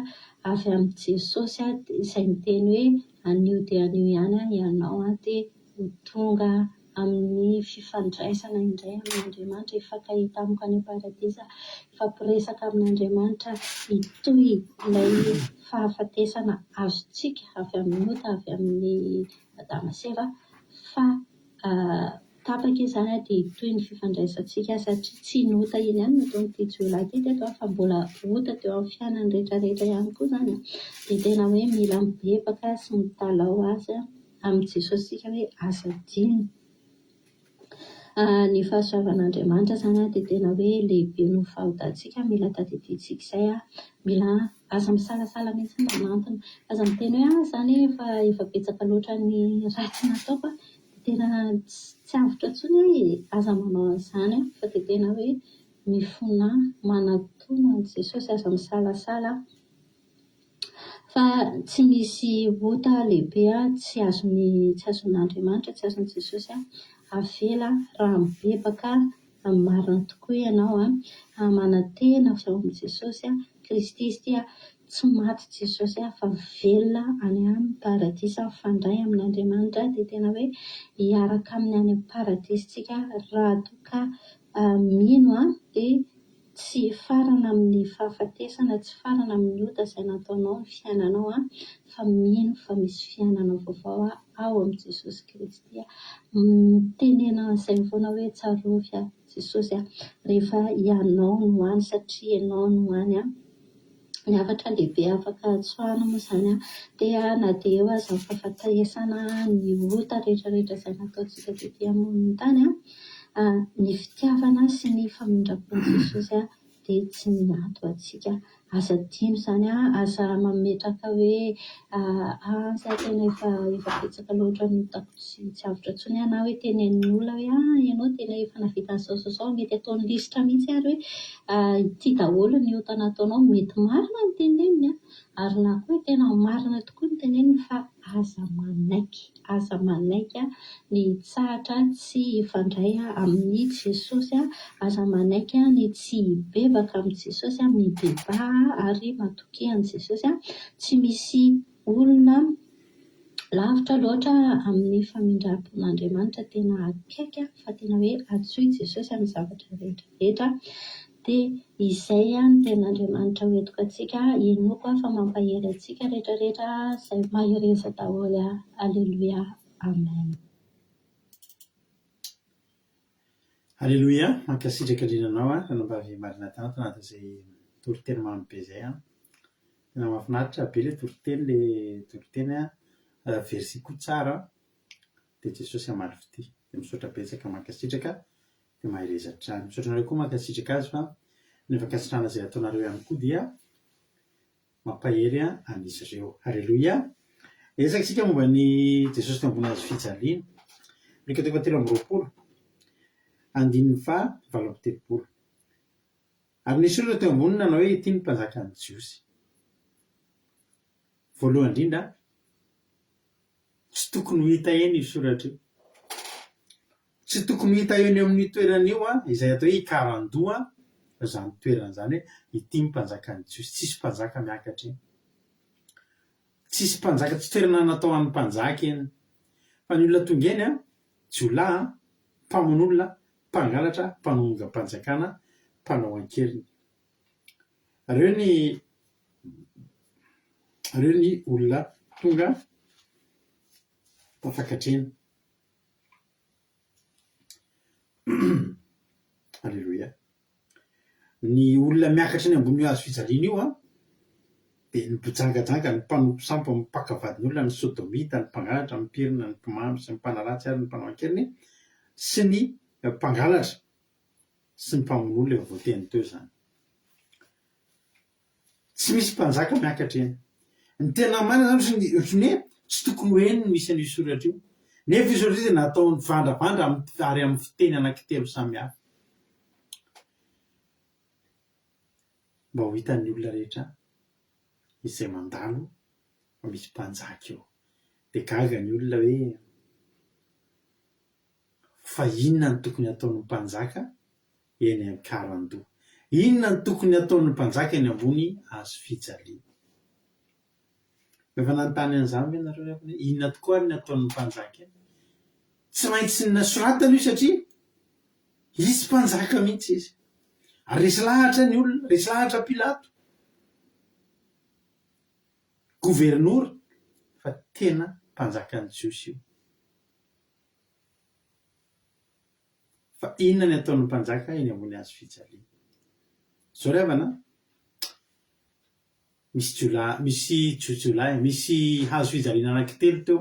avy amin'ny Jesosy izay miteny hoe anio dia anio ihany ianao dia ho tonga amin'ny fifandraisana indray amin'Andriamanitra, hifankahita amiko any paradisa, ifampiresaka amin'Andriamanitra, hitohy ilay fahafatesana azontsika avy amin'ny ota, avy amin'ny Adama sy Eva, fa tapaka izany dia hitohy ny fifandraisantsika satria tsy nota iny ihany nataon'ity jiolahy ity teto fa mbola ota teo amin'ny fiainany rehetrarehetra ihany koa izany. Dia tena hoe mila mibebaka sy mitalao azy amin'ny Jesosy sika hoe aza adino. Ny fahasoavan'Andriamanitra izany dia tena hoe lehibe noho ny fahotantsika, mila tadidintsika izay, mila aza misalasala mihitsy mba manantona, aza miteny hoe izany efa betsaka loatra ny ratsy nataoko, tena tsy avotra intsony hoe aza manao an'izany fa dia tena hoe mifona manatona Jesosy, aza misalasala fa tsy misy ota lehibe tsy azon'Andriamanitra, tsy azon'i Jesosy avela raha mibebaka marina tokoa ianao, manantena avy ao amin'i Jesosy Kristy. Izy ity tsy maty Jesosy fa velona any amin'ny paradisa, mifandray amin'Andriamanitra, dia tena hoe hiaraka aminy any amin'ny paradisa tsika raha toa ka mino dia tsy farana amin'ny fahafatesana, tsy farana amin'ny ota izay nataonao ny fiainanao fa mino fa misy fiainana vaovao ao amin'i Jesosy Kristy. Tenena an'izay foana hoe tsarovy Jesosy rehefa ianao no any satria ianao no any. Ny havatra lehibe afaka tsoahana moa izany dia na dia eo aza ny fahafatesana ny ota rehetrarehetra izay nataontsika tetỳ ambonin'ny tany, ny fitiavana sy ny famindrapon'i Jesosy dia tsy miato antsika asa dimy zany asa mametraka hoe asa tena efa betsaka loatra hitako tsy avitra intsony na hoe tenenin'ny olona hoe ianao tena efa navita an'izao mety ataony lisitra mihitsy ary hoe ity daholo ny ota nataonao mety marina ny teneniny ary na koa tena marina tokoa ny teneniny fa aza manaiky ny tsahatra tsy ifandray amin'ny Jesosy aza manaiky ny tsy hibebaka amin'ny Jesosy mibeba ary matoky an'i Jesosy tsy misy olona lavitra loatra amin'ny famindram-pon'Andriamanitra tena akaiky fa tena hoe atsoy Jesosy amin'ny zavatra rehetra dia izay ny ten'Andriamanitra hoentiko antsika henoko fa mampahery antsika rehetrarehetra izay mahereza daholo. Aleluia, amen. Aleloia, mankasitraka indrindra anao ranambavy marina tanaty anatin'izay toriteny mamy be izay tena mahafinaritra be ilay toriteny versi koa tsara dia Jesosy hamaly fity dia misaotra betsaka mankasitraka dia mahereza hatrany. Misaotra anareo koa mankasitraka azy fa ny fankasitrahana izay ataonareo ihany koa dia mampahery an'izy ireo. Aleloia. Esaka isika momba ny Jesosy teo ambony hazo fijaliana Luka 13:20 andininy fa 7:30 ary nisy olona teo ambony nanao hoe ity ny mpanjakan'ny Jiosy. Voalohany indrindra tsy tokony ho hita eny io soratra io, tsy tokony ho hita eny amin'ny toeran'io izay atao hoe ikarandoa izany toerana izany hoe ity ny mpanjakan'ny Jiosy. Tsisy mpanjaka miakatra eny, tsisy mpanjaka, tsy toerana natao an'ny mpanjaka eny fa ny olona tonga eny jiolahy, mpamonolona, mpangalatra, mpanongam-panjakana, mpanao ankeliny. Ireo ny olona tonga tafakatrena. Aleloia. Ny olona miakatra eny ambony hazo fijaliana io dia ny mpijangajanga, ny mpanompo sampo, ny mpakavadiny olona, ny sodomita, ny mpangalatra, ny mpirina, ny mpimamy sy ny mpanaratsy ary ny mpanao ankeliny sy ny mpangalatra sy ny mpamonolona efa voateny teo izany. Tsy misy mpanjaka miakatra eny. Ny tena marina zany ohatrany hoe tsy tokony ho eny ny misy an'io soratra io. Nefa io soratra io dia nataony vandravandra ary amin'ny fiteny anankitelo samihafa mba ho hitan'ny olona rehetra izay mandalo fa misy mpanjaka eo. Dia gaga ny olona hoe fa inona ny tokony ataon'ny mpanjaka eny amin'ny karandoha? Inona ny tokony ataon'ny mpanjaka eny ambony hazo fijaliana? Efa nanontany an'izany ve nareo rehefa inona tokoa ny ataon'ny mpanjaka eny? Tsy maintsy nasoratana io satria izy mpanjaka mihitsy izy. Ary resy lahatra ny olona, resy lahatra Pilato, gouvernour, fa tena mpanjakan'ny Jiosy io. Fa inona ny ataon'ny mpanjaka eny ambony hazo fijaliana? Zao ry havana, misy hazo fijaliana anankitelo teo.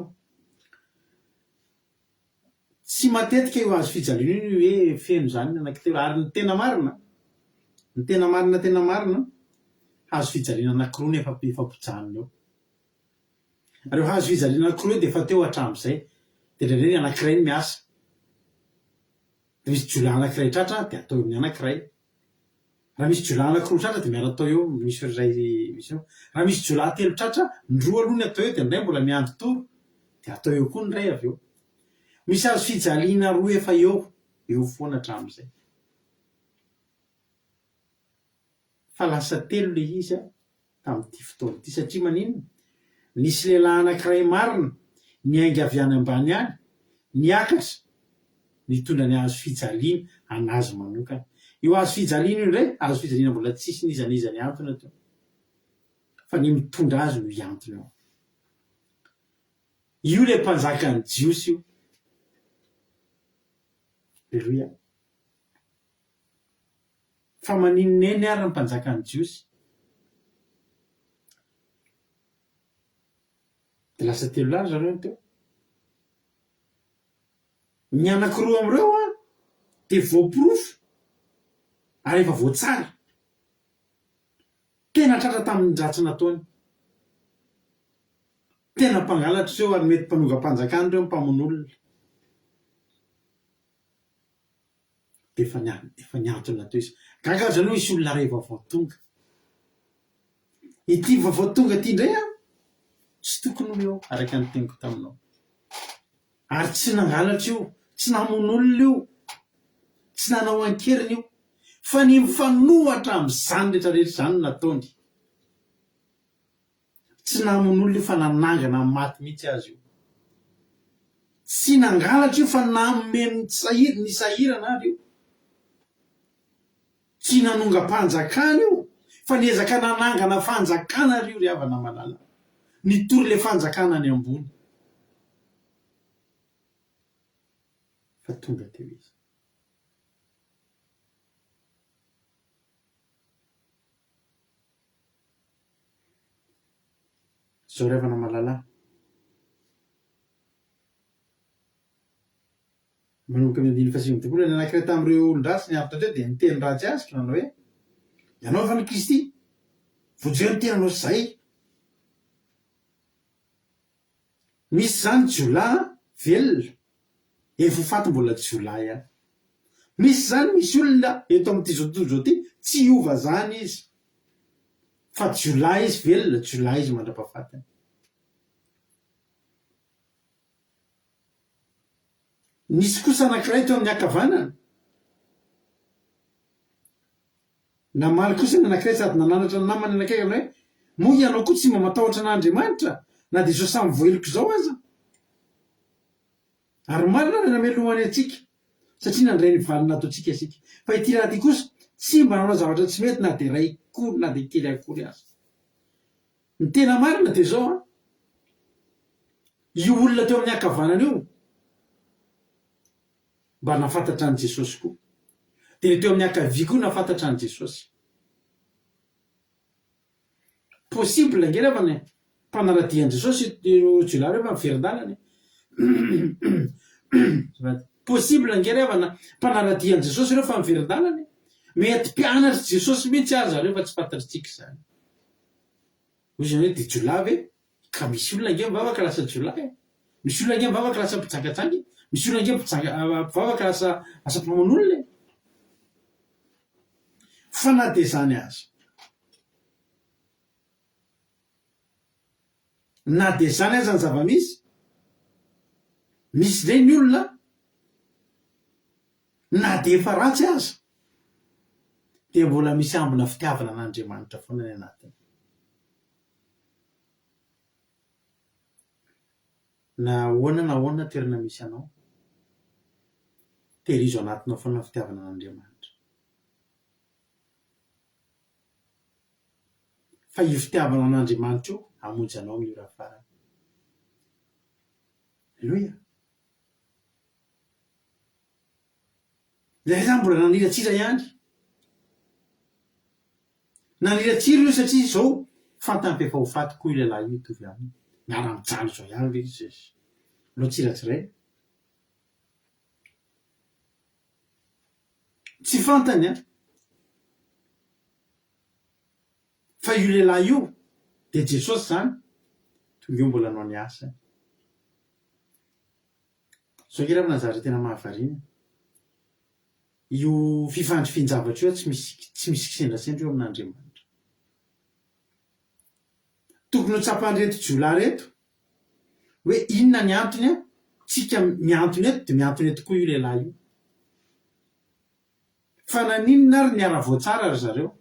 Tsy matetika io hazo fijaliana io hoe feno zany ny anankitelo, ary ny tena marina hazo fijaliana anankiroa nefa efa-pijanona eo. Reo hazo fijaliana anankiroa dia efa teo hatramin'izay dia indraindray ny anankiray ny miasa. Dia misy jiolahy anankiray tratra dia atao eo ny anankiray. Raha misy jiolahy anankiroa tratra dia miara atao eo misy iray misy eo. Raha misy jiolahy telo tratra, ny roa aloha ny atao eo dia ny iray mbola miandry toro dia atao eo koa ny iray avy eo. Misy hazo fijaliana roa efa eo foana hatramin'izay. Fa lasa telo ilay izy tamin'ity fotoana ity satria maninona? Nisy lehilahy anankiray marina niainga avy any ambany any, niakatra nitondra ny hazo fijaliana anazy manokana. Io hazo fijaliana io indray, hazo fijaliana mbola tsisy nizanizany antony atao, fa ny mitondra azy no iantony ao. Io ilay mpanjakan'ny Jiosy io. Aleluia. Fa maninona eny ary ny mpanjakan'ny Jiosy? Dia lasa telo lahy zareo teo. Ny anankiroa amin'ireo dia voaporofo ary efa voatsara. tena tratra tamin'ny dratsy nataony, tena mpangalatra seo ary mety mpanongam-panjakany reo mpamon'olona de efa niantona teo izy gagaza aloha isy olona ray vaovao tonga ity vaovao tonga ty indray a tsy tokony ho eo araka ny teniko taminao ary tsy nangalatra io, tsy namon'olona io, tsy nanao ankeriny io fa ny mifanohatra amin'izany rehetrarehetra zany nataony, tsy namon'olona io fa nanangana maty mihitsy azy io, tsy nangalatra io fa nanome ny sahirana ary io, tsy nanonga-panjakana io fa niezaka nanangana fanjakana ary io ry havana malala, nitory le fanjakana ny ambony fa tonga teo izy. Zao ry havana malala, manomboka amin'ny 120 ny anankiray tamin'ireo olon-dratsy ny avitra teo dia niteny ratsy azy ka nanao hoe ianao fa ny Kristy voajery ny tenanao zay, misy zany jiola velona efa faty mbola jiola ihany, misy zany misy olona eto amin'ity zao tontolo zao ty tsy hiova zany izy fa jiola izy velona, jiola izy mandra-pahafatiny. Nisy kosa anankiray teo amin'ny ankavanana namaly kosa ny anankiray sady nananatra ny namany anankiray hoe moa ianao koa tsy mba matahotra an'Andriamanitra na dia zao samy voeloko zao aza, ary marina ny namelohany atsika satria nandray ny valiny nataontsika asika, fa ity raha ty kosa tsy mba nanao zavatra tsy mety na dia ray kory na dia kely akory azy. Ny tena marina dia zao a, io olona teo amin'ny ankavanana io mba nafantatra an' Jesosy koa, dia teo amin'ny ankavia koa nafantatra an' Jesosy. Possible nge rehefa ny mpanaradian' Jesosy jiola rehefa miverin-dalany possible nge rehefa na mpanaradian' Jesosy rehefa miverin-dalany, mety mpianatra Jesosy mihitsy azy zareo fa tsy fantatritsika zany. Hoy zany hoe dia jiola ve? Ka misy olona nge mivavaka lasa jiola e, misy olona nge mivavaka lasa mpijangatsangy, misy olona nge mivavaka lasa asa mpamon'olona e. Fa na dia zany azy, na dia zany aza ny zava-misy, misy zay ny olona na dia efa ratsy aza dia mbola misy ambina fitiavana an'Andriamanitra foana ny anatiny. Na ahoana toerana misy anao, tehirizo anatinao foana fitiavana an'Andriamanitra. Fa io fitiavana an'Andriamanitra io hamonjy anao amin'ny ora farany. Aleluia. Ilay zany mbola naniratsira ihany, naniratsira io satria zao fantany efa ho faty koa io lehilahy io mitovy aminy, miara-mijaly zao ihany ve izy lo tsiratsiray, tsy fantany a. Fa io lehilahy io dia Jesosy zany tonga eo mbola nanao ny asany. Zao nge rehefa nazary tena mahavariana, io fifandry finjavatra io tsy misy kisendrasendra eo amin'Andriamanitra. Tokony ho tsapan'ny reto jiola reto hoe inona ny antony a, tsika miantony eto dia miantony eto koa io lehilahy io. Fa naninona ary ny ara-voatsara ry zareo,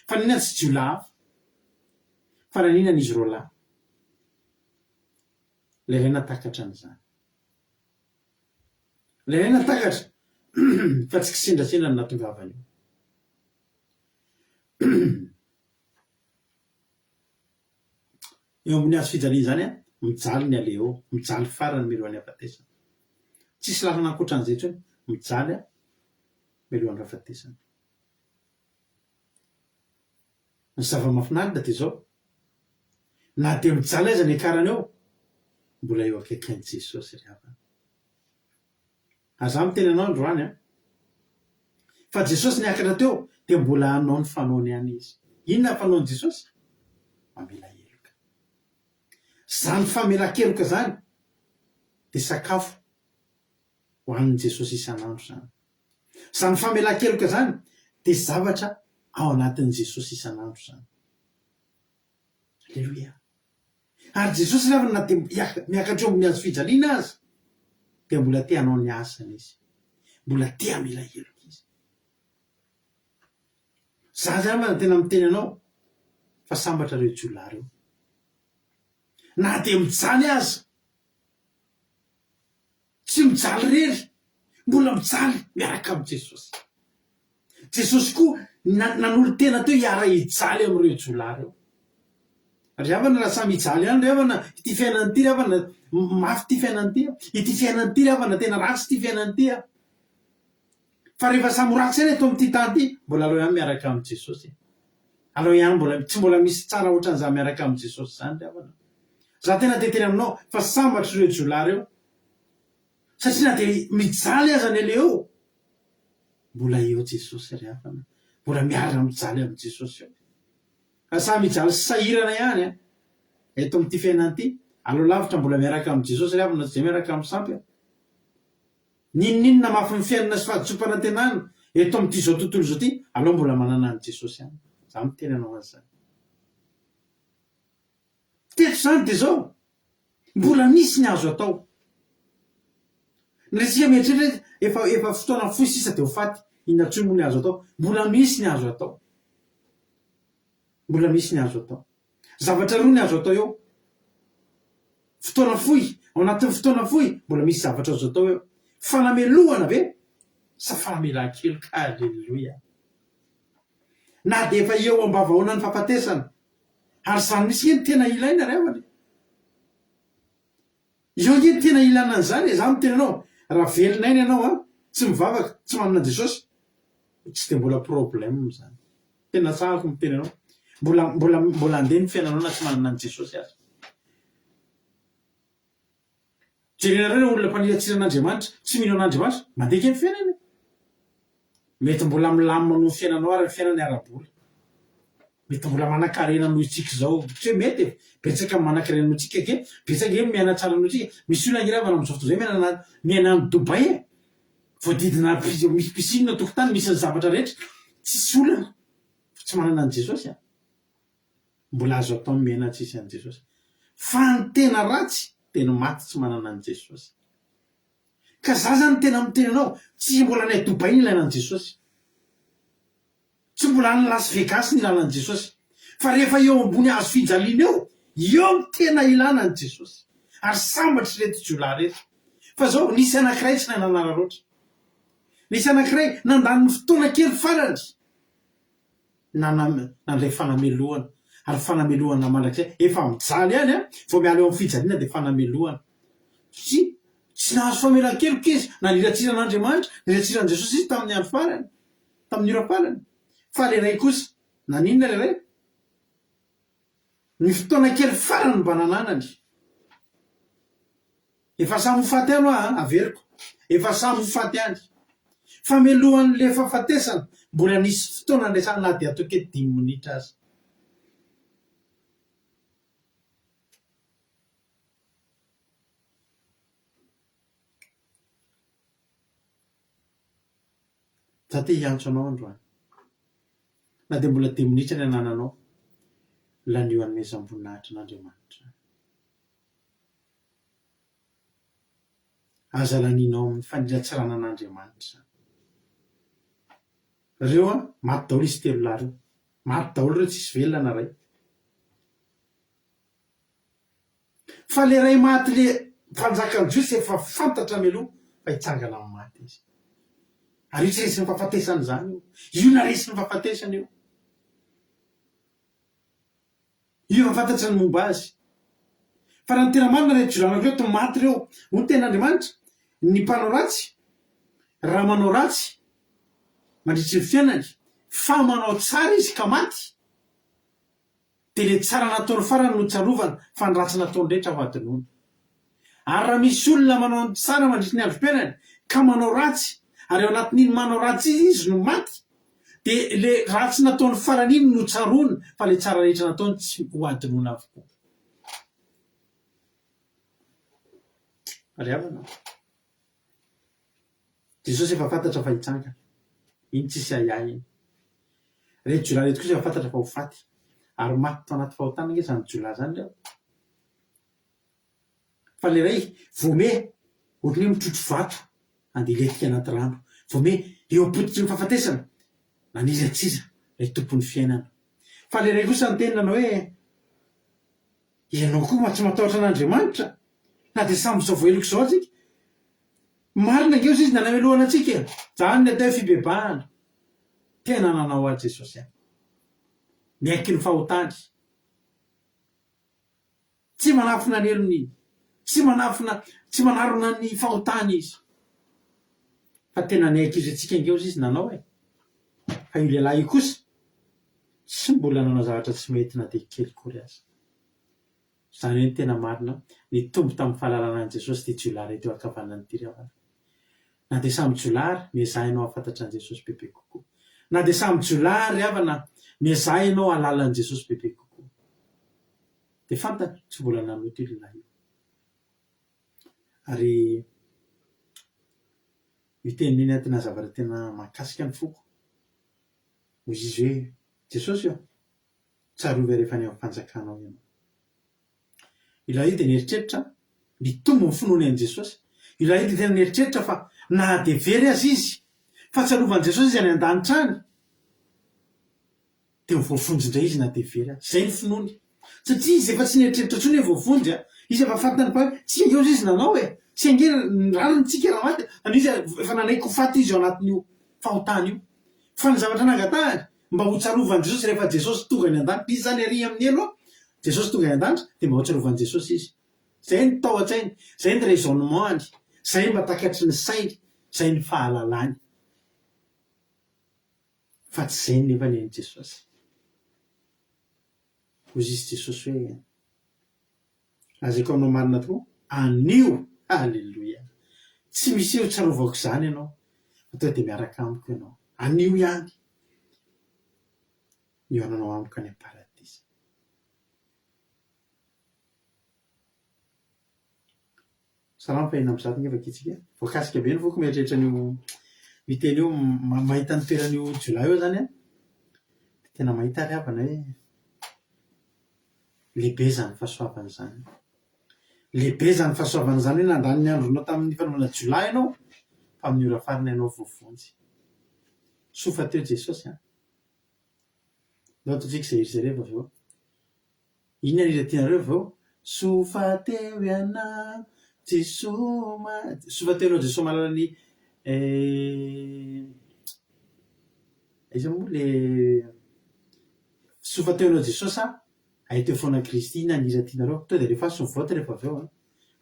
fa ninona tsy jiola hafa, fa naninona n'izy roa lahy ilay iray natakatra an'izany, ilay iray natakatra fa tsy kisendrasendra ny natongavany io. Eo amin'ny azo fijaliana zany a, mijaly ny aleo, mijaly farany milohan'ny hafatesana, tsisy lalana ankoatran'izay intsony, mijaly a milohan'ny hafatesana. Ny zava-mahafinaritra dia zao, na dia mijaly aiza ny akarany eo, mbola eo akaikin'i Jesosy ry havana. Aza miteny anao androany a, fa Jesosy niakatra teo dia mbola hanao ny fanaony ihany izy. inona fanaon'i Jesosy? Mamela heloka. Zany famela-keloka zany de sakafo ho an'i Jesosy isan'andro zany. Zany famela-keloka zany de zavatra ao anatin'i Jesosy isan'andro zany. Alleloia. Ary Jesosy rehefa na de miakatra ambony hazo fijaliana azy de mbola te hanao ny asany izy, mbola te hamela heloka izy. Za zany mana tena miteny anao fa sambatra reo jiolahy reo, na de mijaly aza, tsy mijaly rery, mbola mijaly miaraka amin'i Jesosy. Jesosy koa nanolo tena teo hiara hijaly amin'ireo jiolahy reo. Rehefa raha samy hijaly ihany rehefa ity fiainany ity rehefa mafy ity fiainany ity, ity fiainany ity rehefa tena ratsy ity fiainany ity. Fa rehefa samy ratsy ihany eto amin'ity tany ity, mbola aleo ihany miaraka amin'i Jesosy. Aleo ihany tsy mbola misy tsara ohatran'iza miaraka amin'i Jesosy zany rehefa. Za tena te teny aminao fa sambatra ireo jiolahy reo. Satria na de mijaly aza ny eleo, mbola eo Jesosy rehefa, mbola miaraka mijaly amin'i Jesosy eo. Samy mijaly sy sahirana ihany eto amin'ity fiainany ity, aleo lavitra mbola miaraka amin'i Jesosy rehefa na tsy de miaraka amin'ny sampy. Ninona mafy ny fiainana sy fahatsopana tenana eto amin'ity zao tontolo zao ity, aleo mbola manana an'i Jesosy ihany. Za miteny anao an'izany. Teto zany de zao, mbola misy ny azo atao. Nresika mieritreritra efa fotoana fohy sisa de ho faty, inona tsy moa ny azo atao? Mbola misy ny azo atao. Mbola misy ny azo atao. Zavatra roa ny azo atao eo. Fotoana fohy, ao anatin'ny fotoana fohy, mbola misy zavatra azo atao eo. Fanamelohana ve? Sa fanamelan-keloka? Alleluia. Na de efa eo ambavahoana ny fahafatesana, ary zany misy eny tena ilaina rehefa. Eo eny tena ilaina an'izany, za miteny anao, raha velon'aina ianao tsy mivavaka, tsy manana Jesosy, tsy de mbola problème zany. Tena tsarako miteny anao. Mbola andeha ny fiainanao na tsy manana an' Jesosy azy. Jerenareo olona mpaniratsira an'Andriamanitra, tsy mino an'Andriamanitra, mandeha ny fiainany. Mety mbola milamina noho ny fiainanao ary ny fiainany ara-bola. Mety mbola manan-karena noho itsika zao. Tsy hoe mety betsaka manan-karena noho itsika ke, betsaka miaina tsara noho itsika. Misy olona angirava amin'izao fotoana izao miaina any Dubai voadidina misy piscine tokotany, misy ny zavatra rehetra, tsisy olana, tsy manana an' Jesosy. Mbola azo atao miaina tsisy an' Jesosy. Fa ny tena ratsy tena maty tsy manana an' Jesosy. Ka za zany tena miteny anao, tsy mbola ny Dubai ny ilana an' Jesosy, tsy mbola ny Las Vegas ny ilana an' Jesosy, fa rehefa eo ambony hazo fijaliana eo ny tena ilana an' Jesosy. Ary sambatra reto jiolahy reto. Fa zao nisy anankiray tsy nananara loatra. Nisy anankiray nandany ny fotoana kely farany nandray fanamelohana. Ary fanamelohana mandrakizay efa mijaly ihany vao miala eo amin'ny fijaliana de fanamelohana. Tsy nahazo famelan-keloka izy, na niratsira an'Andriamanitra, niratsiran'i Jesosy izy tamin'ny andro farany, tamin'ny ora farany. Fa le ray kosa, naninona le ray? Ny fotoana kely farany mba nananany. Efa samy ho faty ihany averiko. Efa samy ho faty ihany. Famelohan'le fahafatesana, mbola nisy fotoana andraisana na de atao ke 5 minitra azy. Za te hiantso anao androany. Na de mbola 10 minitra ny anananao, lanio amin'ny mezam-boninahitra n'Andriamanitra. Aza laninao amin'ny faniratsirana an'Andriamanitra. Reo maty daholo izy telo lahy reo. Maty daholo reo tsisy velona na ray. Fa le ray maty le mpanjakan'ny Jiosy efa fantatra meloha fa hitsangana amin'ny maty izy. Ary io tsy resy ny fahafatesana zany io. Io na resy ny fahafatesana io. Io efa fantatra ny momba azy. Fa raha ny tena marina reto jiolahy reo to maty reo, ho ten'Andriamanitra, ny mpanao ratsy, raha manao ratsy mandritry ny fiainany, fa manao tsara izy ka maty, de le tsara nataony farany no tsarovana fa ny ratsy nataony rehetra ho adinoana. Ary raha misy olona manao ny tsara mandritry ny androm-piainany ka manao ratsy, ary ao anatin'iny manao ratsy izy no maty, dia le ratsy nataony farany iny no tsaroana fa le tsara rehetra nataony tsy hoadinoana avokoa. Ry havana, Jesosy efa fantatra fa hitsangana, iny tsisy ahiahy iny. Reto jolahy reto kosa efa fantatra fa ho faty, ary maty tao anaty fahotana nge zany jolahy zany reo. Fa le ray vome ohatrany hoe mitrotro vato andeha letika anaty rano, vome eo apototry ny fahafatesana naniza tsiza lay tompon'ny fiainana. Fa le ray kosa ny tenana hoe ianao koa tsy matahotra an'Andriamanitra na dia samby zao voeloko zao atsika. Marina ngeo izy nanamelohana antsika, zany ny atao fibebahana. Tena nanao azy Jesosy any, miaiky ny fahotany, tsy manafina ny elony, tsy manarona ny fahotany izy, fa tena niaiky izy atsika ngeo izy nanao e. Fa io lehilahy io kosa tsy mbola nanao zavatra tsy mety na dia kely kory azy. Zany hoe ny tena marina nitombo tamin'ny fahalalana an'i Jesosy ty jolahy reto eo ankavanana ty ry havana. Na dia samy jolary miazaha ianao hafantatra an'i Jesosy bebe kokoa, na dia samy jolary ry havana miazaha ianao halala an'i Jesosy bebe kokoa, dia fantatra tsy mbola nanoto io lehilahy io. Ary io tenin'iny tena zavatra tena mahakasika ny foko, hoy izy hoe Jesosy io tsarovy rehefa any amin'ny fanjakanao ianao. Ilay io dia nieritreritra mitombo ny finoany an'i Jesosy. Ilay io dia tena nieritreritra fa na dia very azy izy fa tsarovany Jesosy izy any an-danitra any, dia mivoafonjy indray izy na dia very azy. Zay ny finoany, satria izy efa tsy nieritreritra intsony hoe voafonjy, izy efa fantany fa tsy angeo izy nanao e, tsy angeo rariny tsika raha maty, any izy efa nanaiky ho faty izy ao anatin'io fahotany io. Fa ny zavatra nangatahany mba ho tsarovany Jesosy rehefa Jesosy tonga any an-danitra, izy zany ary amin'ny elo Jesosy tonga any an-danitra dia mba ho tsarovany Jesosy izy. Zay ny tao an-tsainy, zay ny raisonnement-ny, zay mba takatry ny sainy, zay ny fahalalany. Fa tsy zay nefa ny an'i Jesosy. Hoy izy Jesosy hoe lazaiko aminao marina tokoa, anio, halleloia, tsy misy eo tsarovako izany ianao, fa tonga dia miaraka amiko ianao, anio ihany io ananao amiko any am-paradisa. Salamo fahina amin'ny zato nefa kitsika, voakasika be ny foko mieritreritra an'io miteny io, mahita ny toeran'io jolahy io zany a, tena mahita ry havana hoe lehibe zany fahasoavana zany, lehibe zany fahasoavana zany hoe nandany ny andronao tamin'ny fanaovana jolahy ianao, fa amin'ny ora farany ianao voavonjy. Sofa teo Jesosy a. Ndao ataontsika izay iry zareo avy eo. Inona ny hira tianareo avy eo? Sofa teo ianao Jesoma, sofa teo ianao Jesoma lalan'ny iza moa le sofa teo ianao Jesosy a, ay teo foana Kristy. Inona ny hira tianareo? Tonga dia rehefa so mivoatra rehefa avy eo a,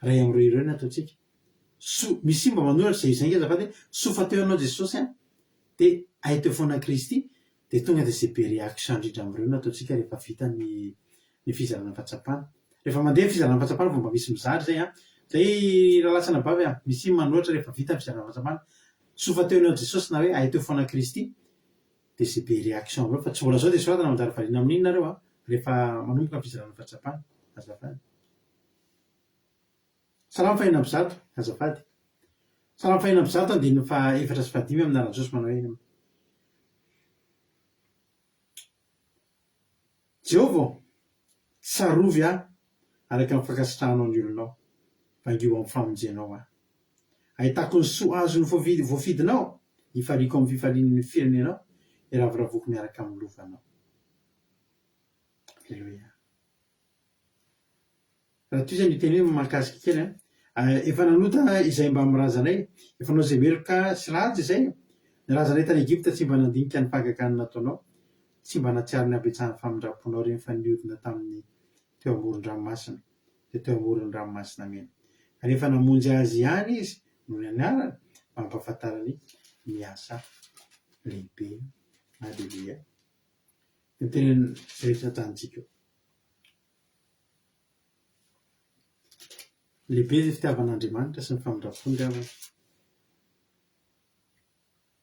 ray amin'ireo ireo ny ataontsika. Misy mba manoratra izay nge azafady hoe sofa teo ianao Jesosy a, dia ay teo foana Kristy, dia tonga dia izay be réaction indrindra amin'ireo no ataontsika rehefa vita ny fizarana fahatsapana. Rehefa mandeha ny fizarana fahatsapana vao mba misy mizary zay a, zay lalasana bavy a, misy manoatra rehefa vita ny fizarana fahatsapana, sofa teo ianao Jesosy na hoe ay teo foana Kristy, dia izay be réaction amin'ireo. Fa tsy mbola zao dia soratana manjary variana amin'iny nareo a, rehefa manomboka ny fizarana fahatsapana. Azafady. Salamo fahina amby zato, azafady. Salamo fahina amby zato andininy fa efatra sy fahadimy amin'ny anaran'i Jesosy manao hoe Jehovah, tsarovy a araka ny fankasitrahanao ny olonao, vangio amin'ny famonjenao a. Ahitako ny soa azony voafidinao, hifaliako amin'ny fifalian'ny firenenao, iraviravoko miaraka amin'ny lovanao. Alleluia. Raha toy izany teny hoe mahakasika kely a, efa nanota izay mba amin'ny razanay, efa nao izay meloka sy ratsy izay, ny razanay tany Egypta tsy mba nandinika ny fangakany nataonao, tsy mba natsiary ny abetsahan'ny famindraponao ireny fa niodina tamin'ny teo amoron-dranomasina, dia teo amoron-dranomasina mena. Rehefa namonjy azy ihany izy no ny anarany mba hampahafantarany ny asa lehibe. Alleluia. Ny teneny rehetra tantsika eo. Lehibe izay fitiavan'Andriamanitra sy ny famindram-pony ry havana.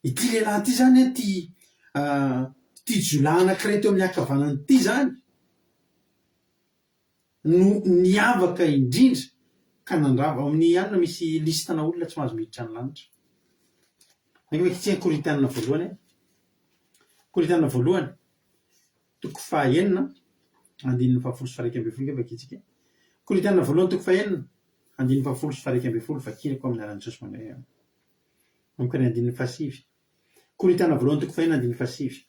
Ity lehilahy ity zany a, ty jola anankiray teo amin'ny akavanany ity zany no niavaka indrindra ka nandrava ao amin'ny anina misy listana olona tsy mahazo miditra ny lanitra makitsika Korintana voalohany Korintana voalohany toko fahaenina andininy fahafolo sy faraika ambin'ny folo vakitsika Korintana voalohany toko fahaenina andininy fahafolo sy faraika ambin'ny folo vakirako amin'ny aran'i Jesosy mandray amiko ny andininy fahasivy Korintana voalohany toko fahaenina andininy fahasivy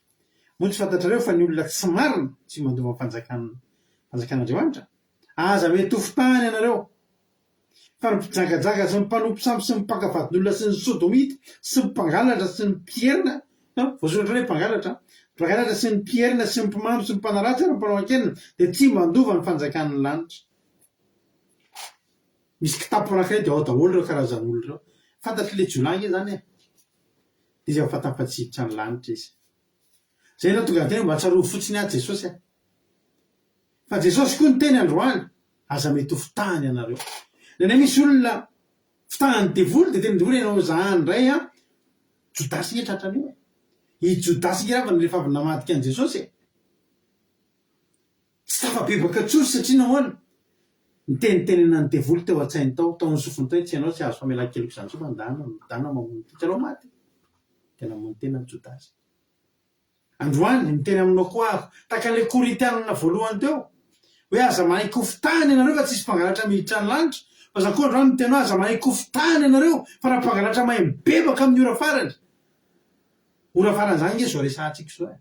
moa tsy fantatrareo fa ny olona tsy marina tsy mandova fanjakan'Andriamanitra aza mety ho fitahany ianareo fa ny mpijagajaga sy ny mpanompo samby sy ny mpankavadin'olona sy ny sodomita sy ny mpangalatra sy ny mpierina voasoratra hoe mpangalatra sy ny mpierina sy ny mpimamy sy ny mpanaratsy ary ny mpanao ankelina dia tsy mandova ny fanjakan'ny lanitra misy kitapo anankiray dia ao daholo ireo karazan'olona ireo fantatry le jolay zany dia izy efa tafatsivitra ny lanitra izy zay na tonga tena mba tsaroa fotsiny ahy Jesosy fa Jesosy koa ny teny androany aza mety ho fitahany ianareo neny misy olona fitahany devoly dia tena devoly ianao zahany indray Jodasy ny tratran'io i Jodasy ny ravany rehefa avy namadika an' Jesosy tsy tafabebaka tsory satria nahoana nitenitenena ny devoly teo an-tsainy tao ny sofiny tao tsy ianao tsy azo famelan-keloko izany so mandana mamono ty tsarao maty tena mono tena Jodasy androany miteny aminao koa aho takan'ilay Korintianina voalohany teo hoe aza manaiky ho fitahany ianareo fa tsisy mpangalatra miditra ny lanitra fa za koa androany miteny hoe aza manaiky ho fitahany ianareo fa raha mpangalatra mahay mibebaka amin'ny ora farany zany nge zao resantsika zao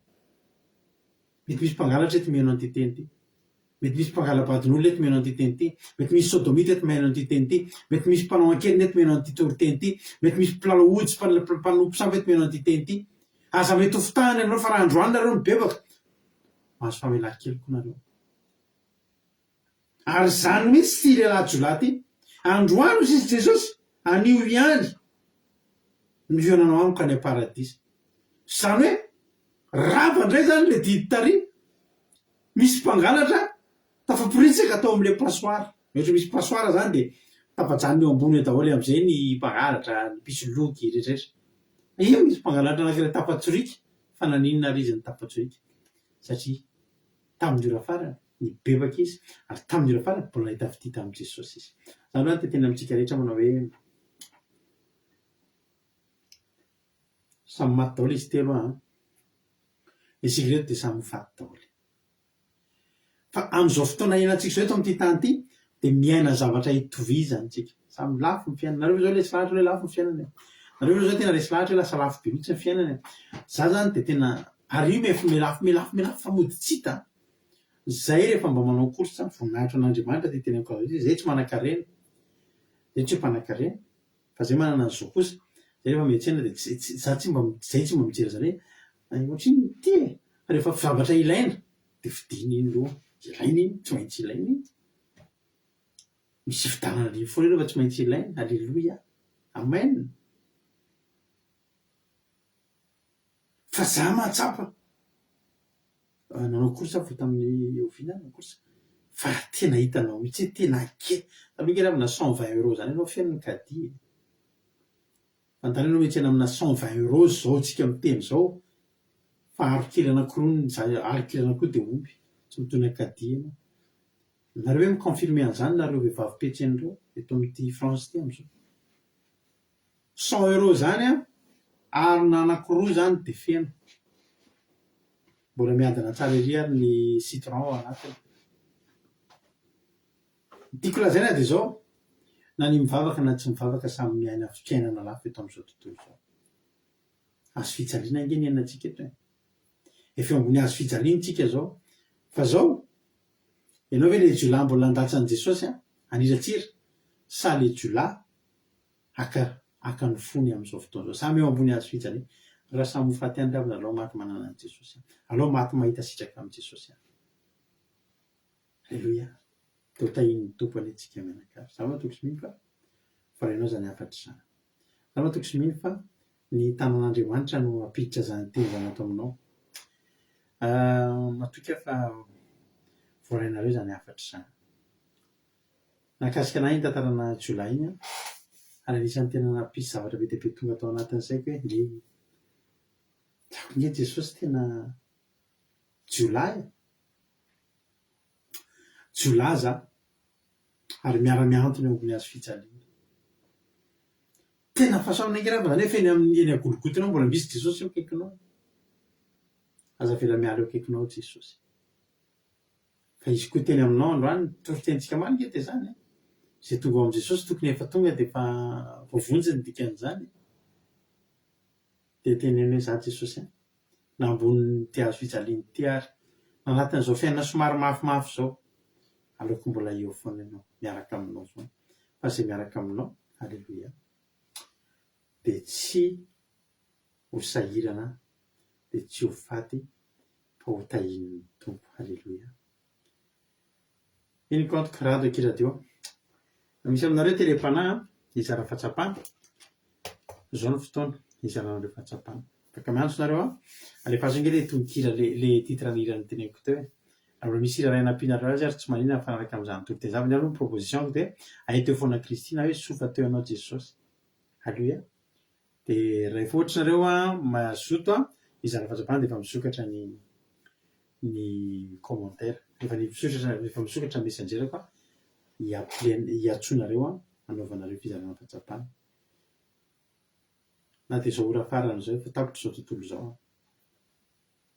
mety misy mpangalatra eto miheno an'ity teny ity mety misy mpangalabadin'olona eto miheno an'ity teny ity mety misy sodomita eto miheno an'ity teny ity mety misy mpanao ankelina eto miheno an'ity teny ity mety misy mpilalao ody sy mpanompo samby eto miheno an'ity teny ity aza mety ho fitahany ianareo fa raha androany nareo mibebaka mahazo famelan-keloko nareo ary zany mihitsy ty lehilahy jolahy ty androany izy Jesosy anio ihany mivionanao amiko any paradisa zany hoe rava indray zany le didy tary misy mpangalatra tafaporitsaka atao amin'le pasoara ohatra misy pasoara zany dia tafajanony eo ambony daholo amin'izay ny mpangalatra ny pisoloky rehetrarehetra io misy mpangalatra anankiray tapatsorika fa naninona ary izy ny tapatsorika satria tamin'ny ora farany nibebaka izy ary tamin'ny ora farany mbola nahita fity tamin'i Jesosy izy zany hoe tetena amintsika rehetra manao hoe samy maty daholo izy telo isika reto dia samy faty daholo fa amin'izao fotoana iainantsika zao eto amin'ity tany ity dia miaina zavatra hitovizany tsika samy lafo ny fiainana nareo zao lesy lahatra hoe lafo ny fiainana nareo zao tena resy lahatra hoe lasa lafo be mihitsy ny fiainana za zany dia tena ary io melafo fa mody tsy hita zay rehefa mba manao korsa voninahitra an'Andriamanitra dia tena zay tsy manan-karena zay tsy hoe mpanan-karena fa zay manana an'izao kosa zay rehefa miantsena dia zay tsy mba mijery zany hoe ohatriny ty rehefa zavatra ilaina dia fidiny iny loha ilaina iny tsy maintsy ilaina iny misy fidanana livo foana rehefa tsy maintsy ilaina alleloia amen fa za mahatsapa nanao korsa vo tamin'ny ovina nanao korsa fa tena hitanao mihitsy hoe tena ke taloha nge ravina 120 € zany anao fiainany kadi fantany anao mihitsy amina 120 € zao tsika miteny zao fa arokely anankiroa arokely anankiroa dia omby tsy mitony kadi anao nareo hoe miconfirme an'izany nareo vehivavy petsen'ireo eto amin'ity France ty am'izao 100 € zany arina anankiroa zany dia feno mbola miadana tsara ery ary ny citron anatiny tiako lazaina dia zao na ny mivavaka na tsy mivavaka samy miaina fiainana lafo eto amin'izao tontolo izao azo fijaliana nge ny iainantsika eto efa ambony azo fijaliana tsika zao fa zao ianao hoe le jolay mbola nandatsan'i Jesosy aniratsira sa le jolay aka ny fony amin'izao fotoana zao samy eo ambony azo fijaliana raha samy hofaty any ravina alao maty manana an'i Jesosy alao maty mahita sitraka amin'i Jesosy alleloia teo tahin'ny tompony antsika mianakavy za matoko sy mino fa farainao zany afatry zany za matoko sy mino fa ny tanan'Andriamanitra no ampiditra zany teny zany ato aminao matoka fa voarainareo zany afatry zany nakasika anahy iny tantarana jolay iny ary anisan'ny tena nampisy zavatra be dia be tonga atao anatin'izay hoe Nge Jesosy tena jiolaza ary miara-miantona eo ambony hazo fijaliana. Tena fahasamina ingrava zany efa eny amin'ny eny agologotonao mbola misy Jesosy eo akaikinao. Aza vela miala eo akaikinao Jesosy. Fa izy koa teny aminao androany toritentsika manika dia zany. Izay tonga ao amin'i Jesosy tokony efa tonga dia efa voavonjy ny dikan'izany. Dia teneny hoe za Jesosy na ambony ty hazo fijaliana ty ary na anatin'izao fiainana somary mafimafy zao aleoko mbola eo foana ianao miaraka aminao foana. Fa izay miaraka aminao, alleluia, dia tsy ho sahirana, dia tsy ho faty fa ho tahin'ny tompo. Alleluia. Iny compte radio kiradio. Misy aminareo télépanahy izara fahatsapana. Zao ny fotoana izaranareo fahatsapana. Afaka miantso nareo alefaso nge le tononkira le titre nirany teneniko teo. Alors misy hira ray nampianareo azy ary tsy maninona fanaraka amin'izany tontolo zavany aloha ny proposition dia ahita eo foana Kristina hoe sofa teo ianao Jesosy. Alleluia. Dia rehefa ohatra nareo mazoto izara fahatsapana dia efa misokatra ny commentaire. Efa misokatra messengerako hiatsonareo hanaovanareo fizarana fahatsapana. Na dia izao ora farany izao efa tapitra izao tontolo izao.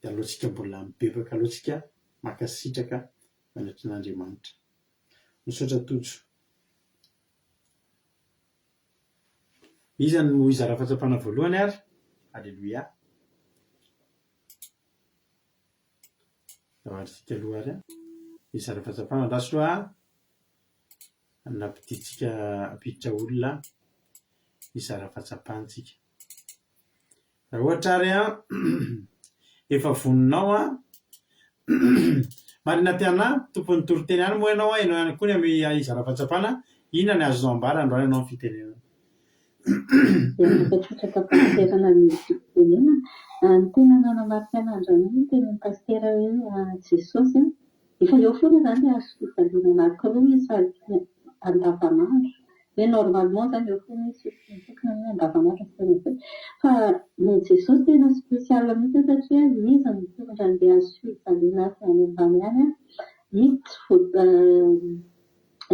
Dia alohantsika mbola mibebaka, alohantsika makasitraka manatry n'Andriamanitra. Misaotra tojo. Izany no izara fahatsapana voalohany ary. Alleluia. Avatritsika aloha ary izara fahatsapana andraso loha nampiditsika apiditra olona izara fahatsapantsika. Raha ohatra ary efa voninao marina tiana tompony toroteny any moa ianao ihany koa ny amin'ny izara fahatsapana, inona ny azonao ambara androany ianao ny fitenenana? Mipetraka pasterana ny fitenenana. Ny tena nanamarika an'andro ny tenin'ny pastera hoe Jesosy efa eo foana zany azo fijaliana anankiroa sady andavanandro. Hoe normalement zany eo foana tokony hoe andavanandro fitenenana. Fa ny Jesosy tena spesiala mihitsy satria izy mitondra an'ilay azo fijaliana any ambany any. Izy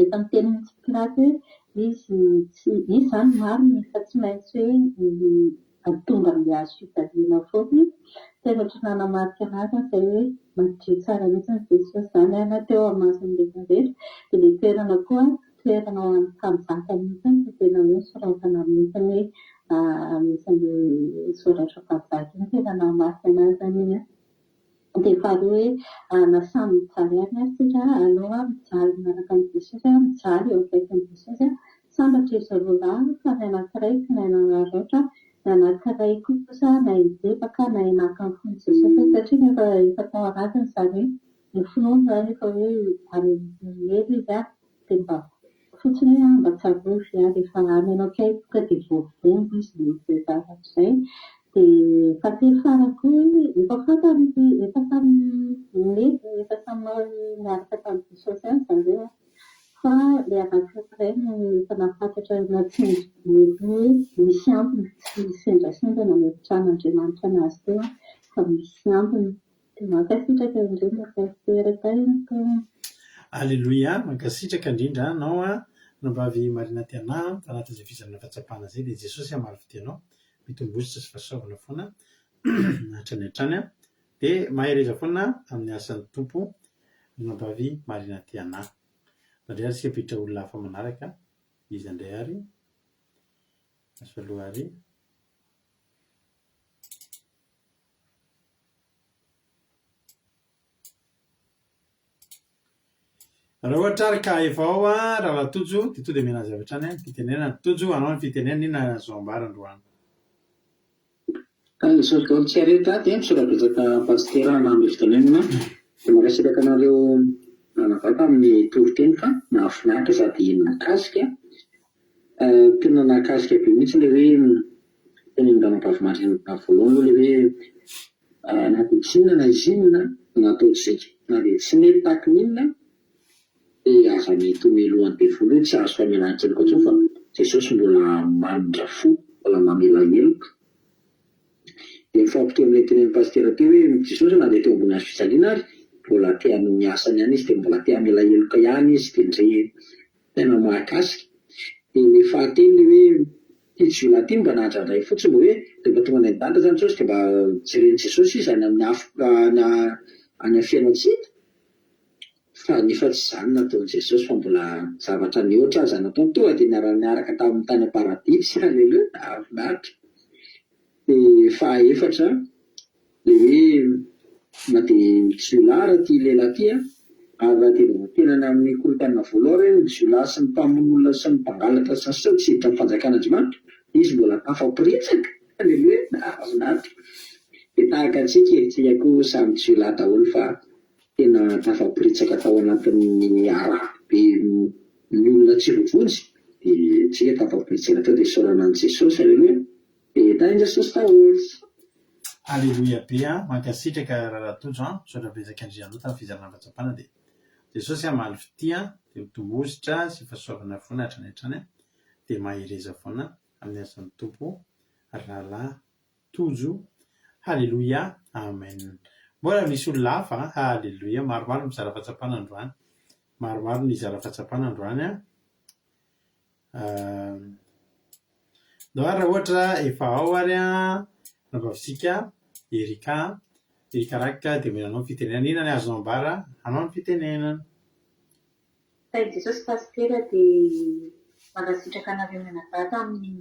efa miteny tsy Pilaty hoe izy zany marina fa tsy maintsy hoe atonga amin'ilay azo fijaliana foana. Tena ohatry nanamarika anazy izay hoe madio tsara mihitsy ny Jesosy zany teo amin'ny mason'ny rehetra. Dia ilay toerana koa toerana ho an'ny mpanjaka mihitsy tena hoe soratana mihitsy hoe anisan'ilay soratra mpanjaka iny tena nanamarika anazy zany iny. Dia faharoa hoe nasamy mijaly any sika aleo mijaly miaraka amin'ny Jesosy, mijaly eo akaikin'i Jesosy, sambatra izy roa lahy fa ny anankiray tsy nanaraotra, ny anankiray kosa na hidebaka na hinaka ny fon'ny Jesosy satria efa tao anatiny izany hoe ny finoana zany efa hoe any hely izy dia mba fotsiny mba tsy harovy rehefa any ianao kay tonga dia voavombo izy ny zavatra izay. Dia fatelo farany koa efa fantany efa samy mety efa samy miaraka tamin'i Jesosy any zareo fa ilay anankiray no efa nafantatra na tsy mety hoe misy ambiny tsy sendrasendra nametrahan'Andriamanitra anazy teo fa misy ambiny. Dia mankasitraka indrindra pasteraka iny. Alleluia. Mankasitraka indrindra anao nambavy marina tiana anatin'izay fizarana fahatsapana izay dia Jesosy hamary fitenao mitombositra sy fahasoavana foana hatrany hatrany. Dia mahereza foana amin'ny asan'ny tompo nambavy marina tiana. Indray ary sika pitra olona hafa manaraka izy indray ary aso aloha ary. Raha ohatra ary ka efa ao raha latojo dia to dia miana zavatra any fitenenana. Tojo anao ny fitenenana inona azo ambara androany? Izao daholo tsy areta dia misorapetraka pastera nahandro fitenenana dia makasitraka anareo nanavaka amin'ny toriteny fa nahafinaritra sady nakasika. Tena nakasika be mihitsy ilay hoe teny an-dramam-pavy marina voalohany ilay hoe na dia tsy inona na izy inona nataontsika na dia tsy mety tahaka n'inona dia aza mety omelohan'ny devolo hoe tsy azo famelan-keloka intsony fa Jesosy mbola mandra fo, mbola mamela heloka. dia mifampitoy amin'ilay tenen'ny pastera teo hoe Jesosy na dia teo ambony hazo fijaliana ary mbola tea miasany ihany izy dia mbola tea mila heloka ihany izy dia ndray tena mahakasika. Dia ny fahatelo hoe ity Jiolahy ity mba nahadrandray fotsiny mba hoe dia mba tonga any an-danja zany Jesosy dia mba jereny Jesosy izy any amin'ny any afiana tsita. Fa nefa tsy izany nataon'i Jesosy fa mbola zavatra mihoatra azy nataony teo dia niaraka tamin'ny tany am-paradisy. Haleloha, avinaritra. Dia fahaefatra ilay hoe na dia Jiolahy raha ity lehilahy ity ary raha dia tenany amin'ny kolontsaina voalohany hoe Jiolahy sy ny mpamono sy ny mpangalatra sy ny sisa tsy hita amin'ny fanjakan'Andriamanitra, izy mbola tafaporitsaka. Haleloha, avinaritra. Dia tahaka antsika etsika koa samy Jiolahy daholo fa tena tafaporitsaka tao anatin'ny arabe ny olona tsy vovonjy dia tsika tafaporitsaka tao dia saorana an'i Jesosy. Haleloha. Dia tain'i Jesosy daholo. Aleloia be mankasitraka raha tojo saotra betsaka Andriamanitra amin'ny fizarana fahatsapana dia Jesosy amaly fity dia mitombozotra sy fahasoavana foana hatrany hatrany dia mahireza foana amin'ny asan'ny tompo rahalahy tojo. Haleloia, amen. Mbola misy olona hafa. Haleloia, maromaro mizara fahatsapana androany, maromaro mizara fahatsapana androany raha ohatra efa ao ary navavitsika Erika Rakika dia menanao ny fitenenana. Inona ny azonao ambara anao ny fitenenana? Tain'i Jesosy pastera dia mankasitraka anareo mianadahy amin'ny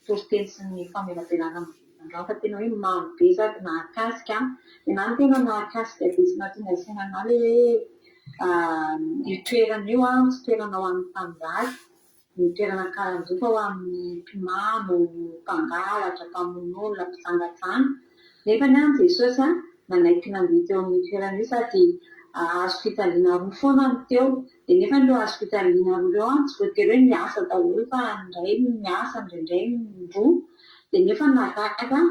toriteny sy ny famelabelana androany fa tena hoe mamy be sady nahakasika. Dia na ny tena nahakasika dia sy nahatonga isaina analy hoe io toerana io tsy toerana ho an'ny mpanjaka, ny toerana karan'izao fa ho amin'ny mpimamo, mpangalatra, mpamonoana, mpisangatsana. Nefa ny Jesosy nanaiky nandeha teo amin'ny toerana io sady azo fitaliana roa foana ny teo. Dia nefa ireo azo fitaliana roa ireo tsy voatery hoe miasa daholo fa indray miasa indraindray roa. Dia nefa nahagaga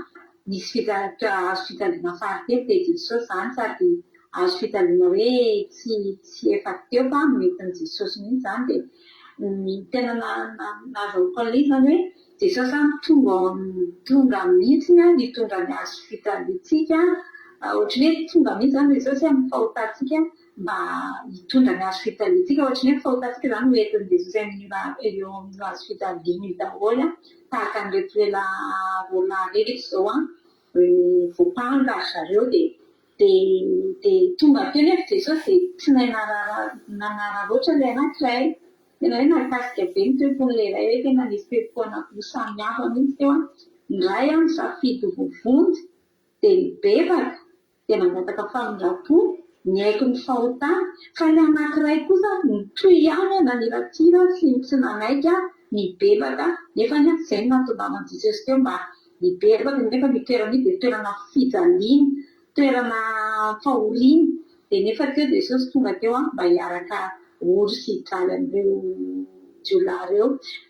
nisy azo fitaliana fahatelo dia Jesosy izany sady azo fitaliana hoe tsy efa teo fa metin'i Jesosy mihitsy izany. Dia tena nahazoako an'ilay izany hoe Jesosy tonga mihitsy nitondra ny azo fitaliantsika. Ohatrany hoe tonga mihitsy izany Jesosy amin'ny fahotantsika mba hitondra ny azo fitaliantsika. Ohatrany hoe fahotantsika izany hoentin'i Jesosy eo amin'ny azo fitaliana io daholo tahaka an'ireto lehilahy rehetra izao voapanga zareo dia tonga teo nefa Jesosy dia tsy nanara loatra ilay anankiray. Tena hoe nakasika be ny toepon'ilay hoe tena nisy toepoana samihafa mihitsy teo. Ny iray misafidy vovonjy dia mibebaka dia nangataka famindrapo ny haiko ny fahotana. Fa ilay anankiray kosa nitoy ihany naniratsira tsy nanaika mibebaka nefa ny izay no nahatongavan'i Jesosy teo mba mibebaka. Nefa ny toerana io dia toerana fijaliana, toerana fahoriana. Dia nefa teo Jesosy tonga teo mba hiaraka ory sy hijaly amin'ireo jiolahy ireo.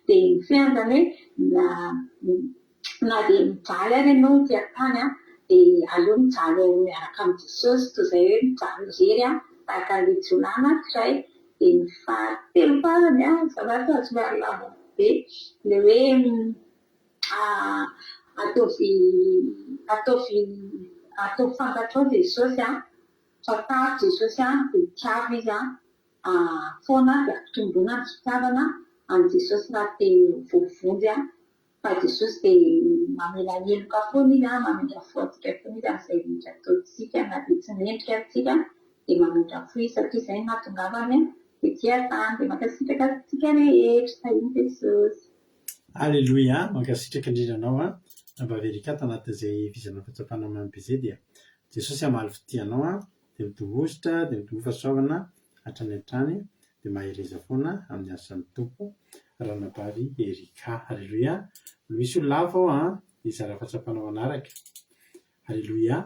Dia ny fiandrany hoe na dia mijaly ary ianao ty an-tany dia aleo mijaly miaraka amin'ny Jesosy toy izay hoe mijaly irery tahaka ilay jiolahy anankiray. Dia ny fahatelo farany zavatra tsy miaro lava be ilay hoe ataovy fantatrao Jesosy fa taro Jesosy dia tiavo izy foana dia ampitomboina ny fitiavana amin'ny Jesosy raha te vovonjy fa Jesosy dia mamela heloka foana izy mamindra fo antsika foana izy amin'izay rehetra ataontsika na dia tsy mendrika antsika dia mamindra fo izy satria izay no nahatongavany dia tia tany dia mankasitraka antsika rehetra tain'i Jesosy. Aleloia, mankasitraka indrindra anao Erika tanatin'izay fizarana fahatsapana mamy be izay dia Jesosy hamaly fity anao dia mitombozotra dia mitombo fahasoavana hatrany hatrany dia mahireza foana amin'ny asan'ny tompo ranabavy Erika. Aleloia. Misy olona hafa ao izara fahatsapana manaraka. Aleloia.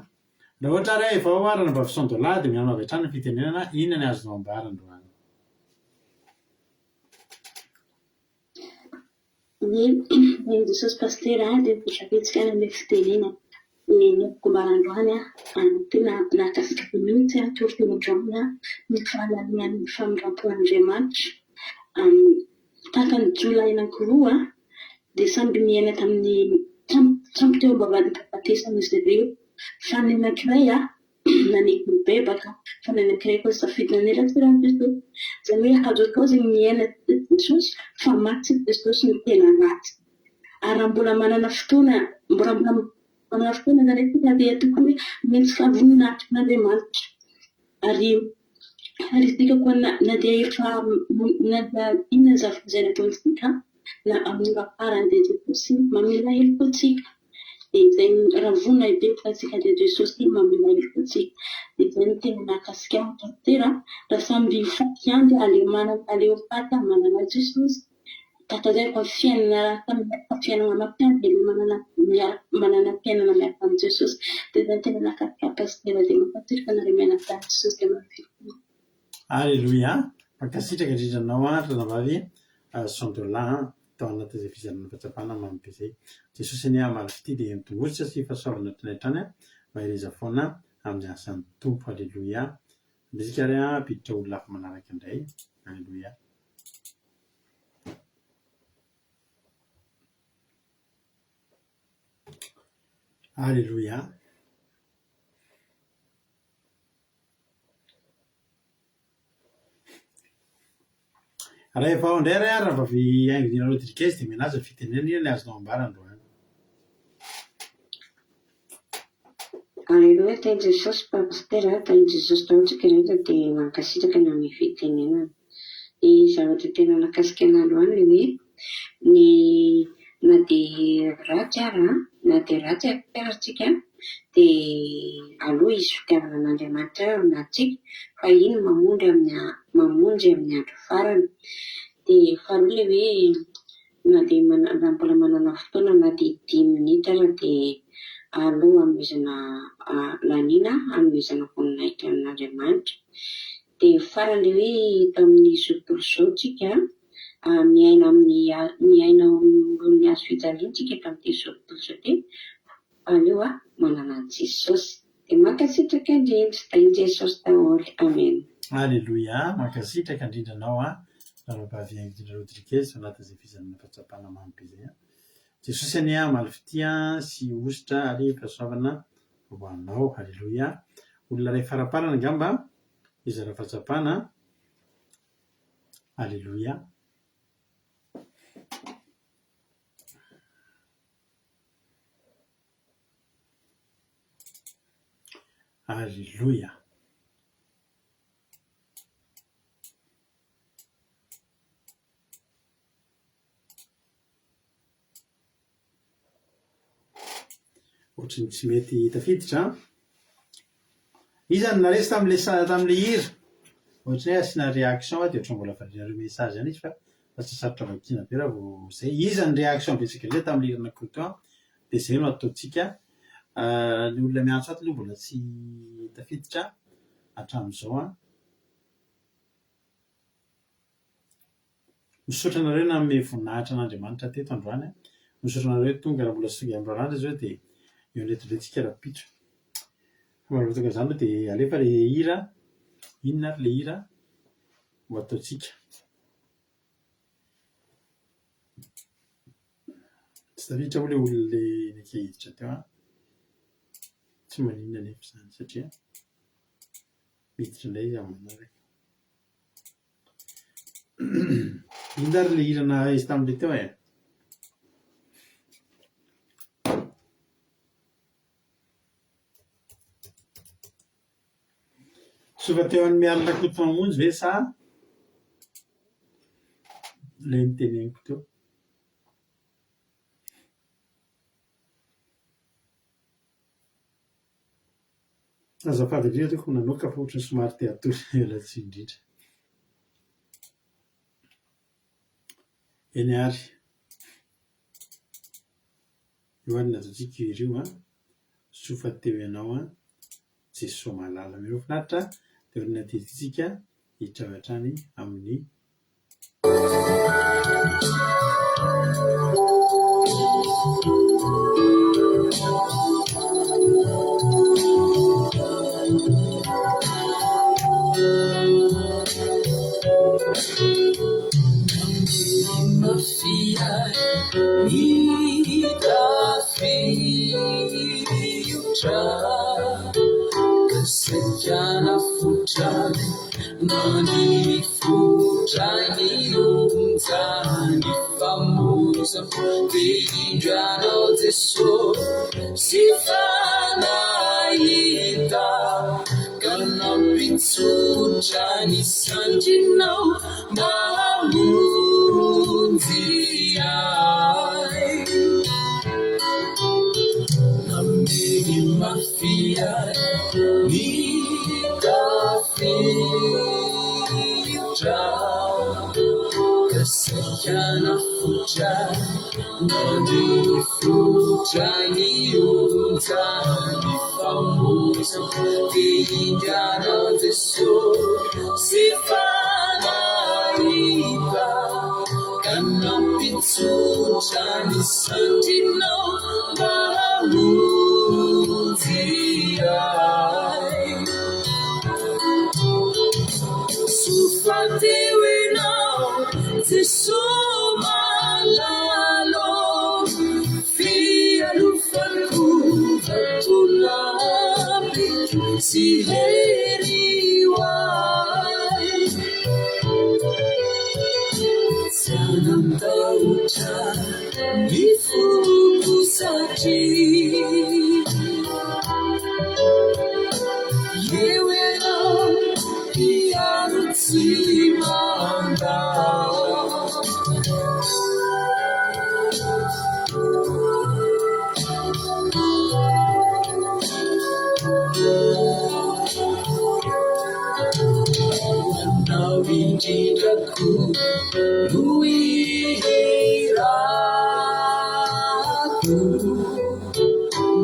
Raha ohatra ary efa ao ranabavy Sandola dia mianao avy hatrany ny fitenenana. Inona ny azonao ambara androany? Ny Jesosy pastera dia votrapetsika amin'ny fitenenana. Ny kombarandroany tena nakasika be mihitsy toriteny androany ny fahalalana ny famindrapo-Andriamanitra. Tahaka ny jiolahy anankiroa dia samby miaina tamin'ny samby teo ambavadika fatesana izy ireo fa ny anankiray naneky ny bebaka fa ny anankiray koa safidy naneraky Jesosy izany hoe azo atao izay miaina Jesosy fa maty Jesosy ny tena ratsy ary raha mbola manana fotoana manana fotoana zany hoe dia tokony hoe mentsika voninahitrin'Andriamanitra ary isika koa na dia efa inona zavaizay nataontsika na amin'ny raparany dia Jesosy mamela heloka antsika dia izay raha vonina hibetika antsika dia Jesosy mamela heloka antsika dia izay no tena mahakasika tantera raha samby fakiandy aleo fata manana Jesosy tatazay fiainana mampiandy dia manana fiainana miaraka amin'ny Jesosy dia izay tena mahakasika pastera dia mampatsirika anareo mianatra Jesosy dia mahafiky. Alléluia. Mankasitraka indrindranao ranavavy Sandola tao anaty izay fizarana fahatsapana mamy be izay. Jesosy any amaly fity dia mitongositra sy fahasoavana tranatrany mba hireza foana amin'ny asan'ny tompo. Alléluia. Misika ary piditra olona hafa manaraka indray. Alléluia. Alléluia. Raha efa ao indray raha vavy haingodina Rodriguez dia menaza fitenena io ny azonao ambarandroany. Alléluia, tain'i Jesosy pastera, tain'i Jesosy taontsika rehetra dia mankasitraka ny amin'ny fitenenana. Ny zavatra tena nakasika an'androany hoe ny na dia ratsy ara na dia ratsy akaratsika dia aloha izy fitiavana an'Andriamanitra na tsika fa iny mamonjy amin'ny andro farany. Dia faharoa ilay hoe na dia raha mbola manana fotoana na dia 10 minitra ara dia aloha hanomezana laniana hanomezana voninahitra amin'Andriamanitra. Dia farany hoe tamin'ny tontolo izao tsika miaina amin'ny hazo fijaliantsika tamin'ity tontolo izao ty aleo manana Jesosy dia mankasitraka indrindra tain'i Jesosy daholo. Amen. Alléluia. Mankasitraka indrindranao ranavavy haingodina Rodriguez anatin'izay fizarana fahatsapana mamy be izay. Jesosy any amaly fity sy ositra ary fahasoavana ho anao. Alléluia. Olona ray faraparana angamba izara fahatsapana. Alléluia. Alléluia. Ohatrany tsy mety tafiditra. Iza no naresy tamin'ilay hira. Ohatrany hoe asiana réaction dia ohatrany mbola fandrinareo message ihany izy fa lasa sarotra vakiana be raha vao izay. Iza ny réaction betsaka ilay tamin'ilay hira anankiroa teo dia izay no ataontsika. Ny olona miantso ato aloha mbola tsy tafiditra hatramin'izao. Misaotra anareo na manome voninahitra an'Andriamanitra teto androany. Misaotra anareo tonga raha mbola songa amin'ny rarandra izao dia eo letrantsika rapitro. Mahavotaka izany dia alefa ilay hira. Inona ary ilay hira ho ataontsika. Tsy tafiditra moa ilay olona ilay nikahiditra teo. Tsy maninona nefa izany satria miditra indray izy amin'ny manaraka. Inona ary ilay hira izy tamin'ilay teo e? Sofa teo amin'ny mialina koto mamonjy ve sa ilay niteneniko teo? Azafady indrindra toko nanoka fa ohatrany somary te hatory elatsy indrindra. Eny ary. Eo ary nataontsika io sofa teo ianao Jesosy malala. Miro finaritra dia olona tetitsika hiditra avy hatrany amin'ny Mafia, Nani futrani umzani famosa Vigiano teso Sifana ita Kana pitsutrani sanjino Mamunziai Namini mafia Nitafitra Kasayana fuja Nani fuja Ni umzani famosa Vigiana teso Sifana ita Kana pitsuja Ni santino Mamunziai Sufate we now the somalalo Fia lufaku Tulabi Si heriwai Sanam tauta Mifuku saji Yewe no Piarutsimanda Nawinjitaku Nuiraku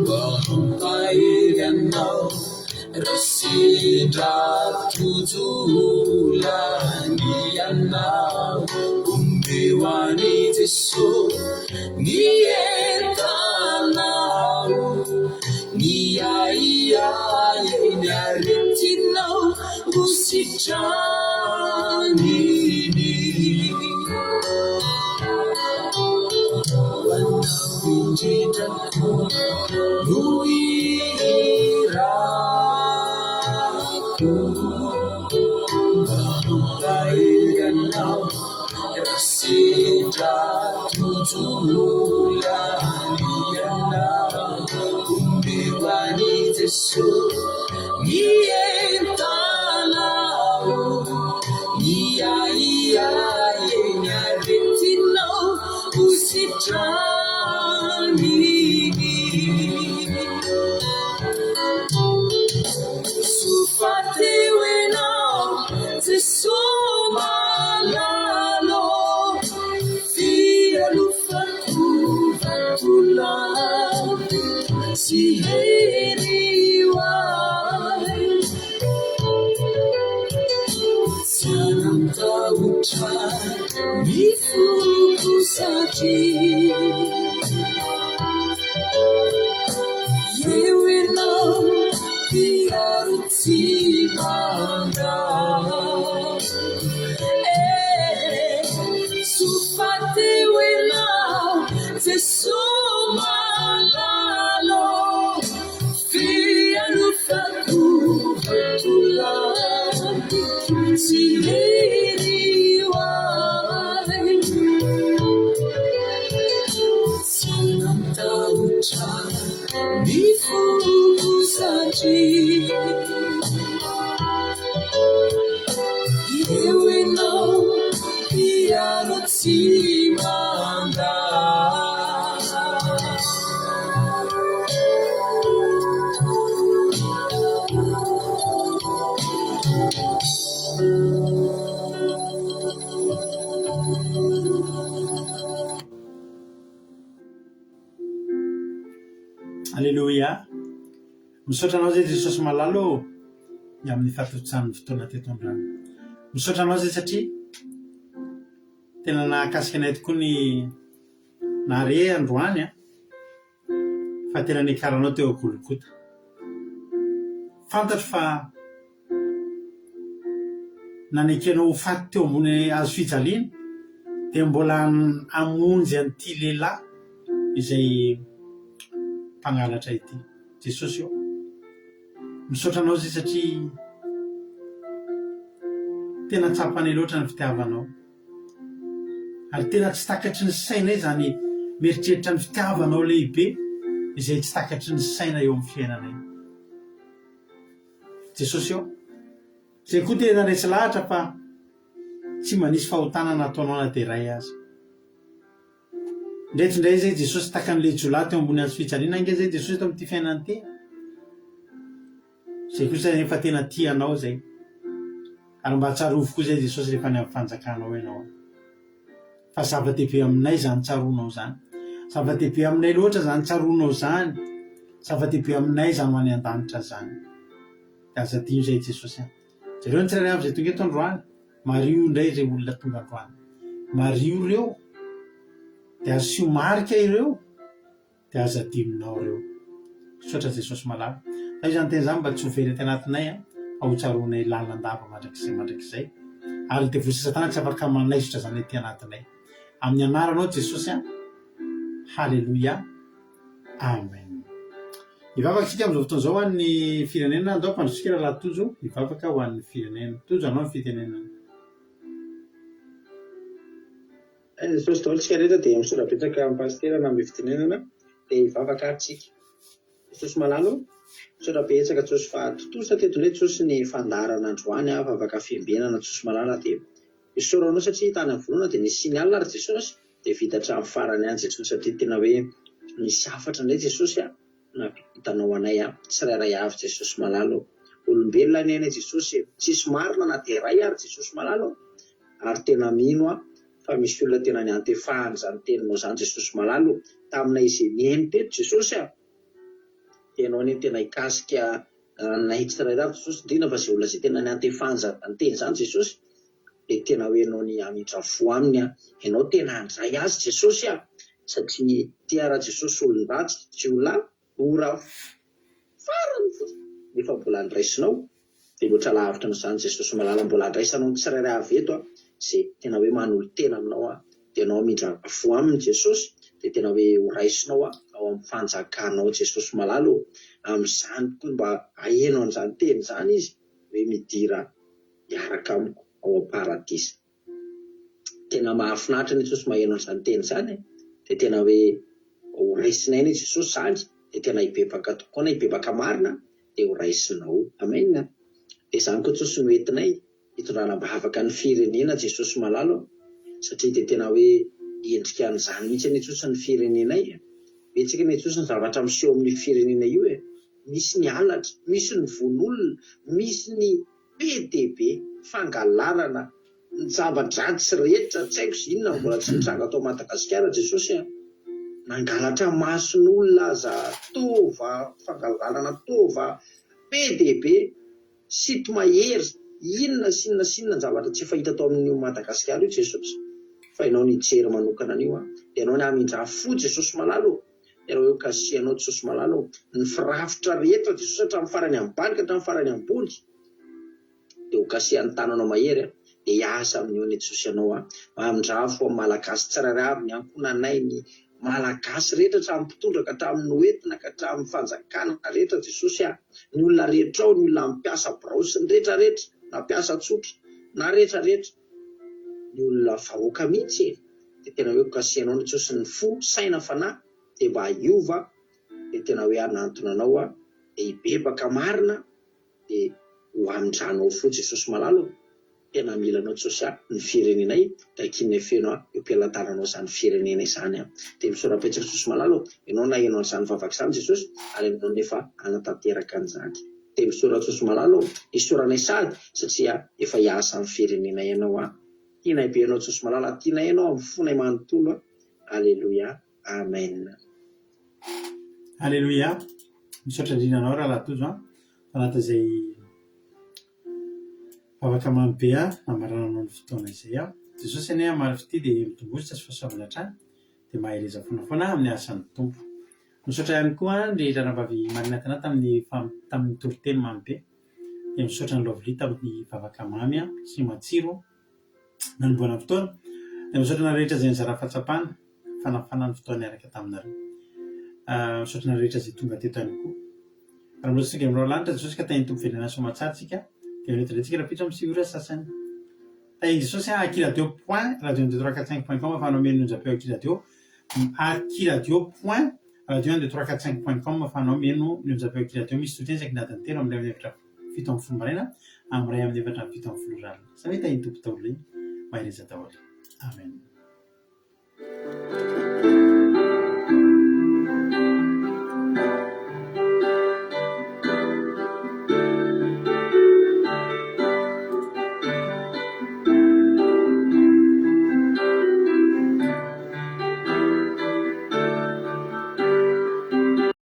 Bahampairianau Rasida tuzulanianau Umbewani teso Nientanau Niaiai Nyaretinau Usichanini Wanawinjitaku Nuiraku Bahampairianau Rasida tuzulanianau Umbewani teso Nientanau Niaiai Nyaretinau Usichanini Sufate we now the somalalo Fia lufaku Tulabi Si heriwai Sanam tauta Mifuku saji Yewe no Piarutsimanda Sufate we now the somalalo Fia lufaku Tulabi Si heriwai Sanam tauta Mifuku saji Yewe no Piarutsimanda Alléluia. Misaotra anao zay Jesosy malalo amin'ny fatotsany fotoana teto androany. Misaotra anao zay satria tena nahakasika anay tokoa ny nahare androany fa tena nikaranao teo Golgota. Fantatro fa nanekenao ho faty teo ambony hazo fijaliana dia mbola amonjy an'ity lehilahy izay mpangalatra ity. Jesosy io misaotra anao zay satria tena tsapanay loatra ny fitiavanao ary tena tsy takatry ny sainay zany mieritreritra ny fitiavanao lehibe izay tsy takatry ny saina eo amin'ny fiainanay. Jesosy eo zay koa tena resy lahatra fa tsy manisy fahotanana ataonao na dia ray azy. Ndraitrindray zay Jesosy takan'le jolahy teo ambony hazo fijaliana inge zay Jesosy tao amin'ity fiainany ty zay koa zay efa tena tianao zay ary mba tsarovo koa zay Jesosy rehefa ny amin'ny fanjakanao ianao fa zava-dehibe aminay zany tsaronao zany, zava-dehibe aminay loatra zany tsaronao zany, zava-dehibe aminay zany ho any an-danitra zany. De aza dio zay Jesosy zareo ny tsirairay avy zay tonga eto androany mario indray ireo olona tonga androany, mario reo de asio marika ireo de aza diminao reo. Sotra Jesosy malala fa izany teny zany mba tsy ho very ty anatinay ahotsaronay lalandava mandrakizay ary de vosa satana tsy afaka manaisotra zany ty anatinay amin'ny anaranao Jesosy halleluia amen. Ivavaka sika amin'izao fotoana zao an'ny firenena andao mpandrosika raha tojo ivavaka ho an'ny firenena tojo anao ny fitenenana. Jesosy daholo tsika rehetra dia misorapetsaka amin'ny pastera na amin'ny fitenenana dia ivavaka atsika. Jesosy malalo misorapetsaka Jesosy fa totosa teto indray Jesosy ny fandarana androany vavaka fiambenana Jesosy malala dia isoranao satria tany amin'ny volohana dia nisy ny alina ary Jesosy dia vita hatramin'ny farany any Jesosy satria tena hoe misy afatra indray Jesosy na hitanao anay tsirairay avy Jesosy malalo olombelona ny anay Jesosy tsisy marina na dia ray ary Jesosy malalo ary tena mino fa misy olona tena ny antefahany zany teninao zany Jesosy malalo taminay izay niainy teto Jesosy tenao ny tena hikasika nay tsirairay avy Jesosy indrindra fa izay olona izay tena ny antefahany zany teny zany Jesosy dia tena hoe ianao ny amindra fo aminy ianao tena handray azy Jesosy satria tiara Jesosy olon-dratsy jiolahy ora farany nefa mbola andraisinao dia loatra lavitra n'izany Jesosy malala mbola andraisanao ny tsirairay avy eto izay tena hoe manolo tena aminao dia ianao amindra fo aminy Jesosy dia tena hoe horaisinao ao amin'ny fanjakanao Jesosy malalo amin'izany koa mba ahenao an'izany teny zany izy hoe midira hiaraka amiko ao am-paradisa. Tena mahafinaritra ny Jesosy maheno an'izany teny zany dia tena hoe horaisinay ny Jesosy zany dia tena hibebaka tokoa na hibebaka marina dia horaisinao amen. Dia izany koa Jesosy no entinay hitondrana bavaka ny firenena Jesosy malalo satria dia tena hoe endrika an'izany mihitsy ny Jesosy ny firenenay betsaka ny Jesosy ny zavatra miseho amin'ny firenena io misy ny halatra, misy ny von'olona, misy ny be dia be fangalarana ny zava-dratsy rehetra tsy haiko sy inona mbola tsy nitranga atao Madagasikara Jesosy nangalatra mason'olona aza tova fangalarana tova be dia be sito mahery inona sy inona sy inona ny zavatra tsy fahita atao amin'io Madagasikara io Jesosy fa ianao ny jery manokana an'io dia ianao ny amindra fo Jesosy malalo ianao eo kasianao Jesosy malalo ny firafitra rehetra Jesosy hatramin'ny farany ambany ka hatramin'ny farany ambony dia ho kasian'ny tananao mahery dia hiasa amin'io ny Jesosy ianao amindra fo amin'ny malagasy tsirairay avy ny ankonanay ny malagasy rehetra hatramin'ny mpitondra ka hatramin'ny hoentina ka hatramin'ny fanjakana rehetra Jesosy ny olona rehetra ao ny olona mipiasa braosy ny rehetra rehetra na piasa tsotra na rehetra rehetra ny olona vahoaka mihitsy dia tena hoe kasianao ny Jesosy ny fo saina fanahy dia mba hiova dia tena hoe hanantona anao dia hibebaka marina dia ho amindranao fo Jesosy malalo tena milanao Jesosy ny firenenay dia kinay feno eo mpialantananao izany firenena izany dia misorapetsaka Jesosy malalo ianao na hainao an'izany vavaka izany Jesosy ary ianao nefa hanatanteraka an'izany dia misora Jesosy malalo isoranay sady satria efa hiasa amin'ny firenena ianao tianay be ianao Jesosy malala tianay ianao amin'ny fonay manontolo alleluia amen. Alleluia misaotra indrindra anao raha latozo fanata izay vavaka mamy be namarananao ny fotoana izay Jesosy anay maro fity dia mitombositra sy fahasoavana hatrany dia maheleza fonafoana amin'ny asan'ny tompo. Misaotra ihany koa ny ranavavy marinatana tamin'ny toriteny mamy be dia misaotra ny lovely tamin'ny vavaka mamy sy matsiro nanomboana fotoana dia misaotra na rehetra izay nizara fahatsapana fanafanany fotoana niaraka taminareo. Misaotra na rehetra izay tonga teto ihany koa raha miloatra sika amin'irao lanitra Jesosy ka tany tompo velona soa matsatsika dia rehetra rehetra raha pitra amin'ny sivora sasany tahiny Jesosy @radio.point.com ahafahanao meno japeo @radio @radio.point.radio1 ahafahanao meno japeo @radio misy toteny isaky nadiny telo amin'ny ray amin'ny efatra fito amin'ny folo maraina amin'ny ray amin'ny efatra fito amin'ny folo ralina. Sa hoe tahiny tompo taolo regny mahireza daholo. Amen.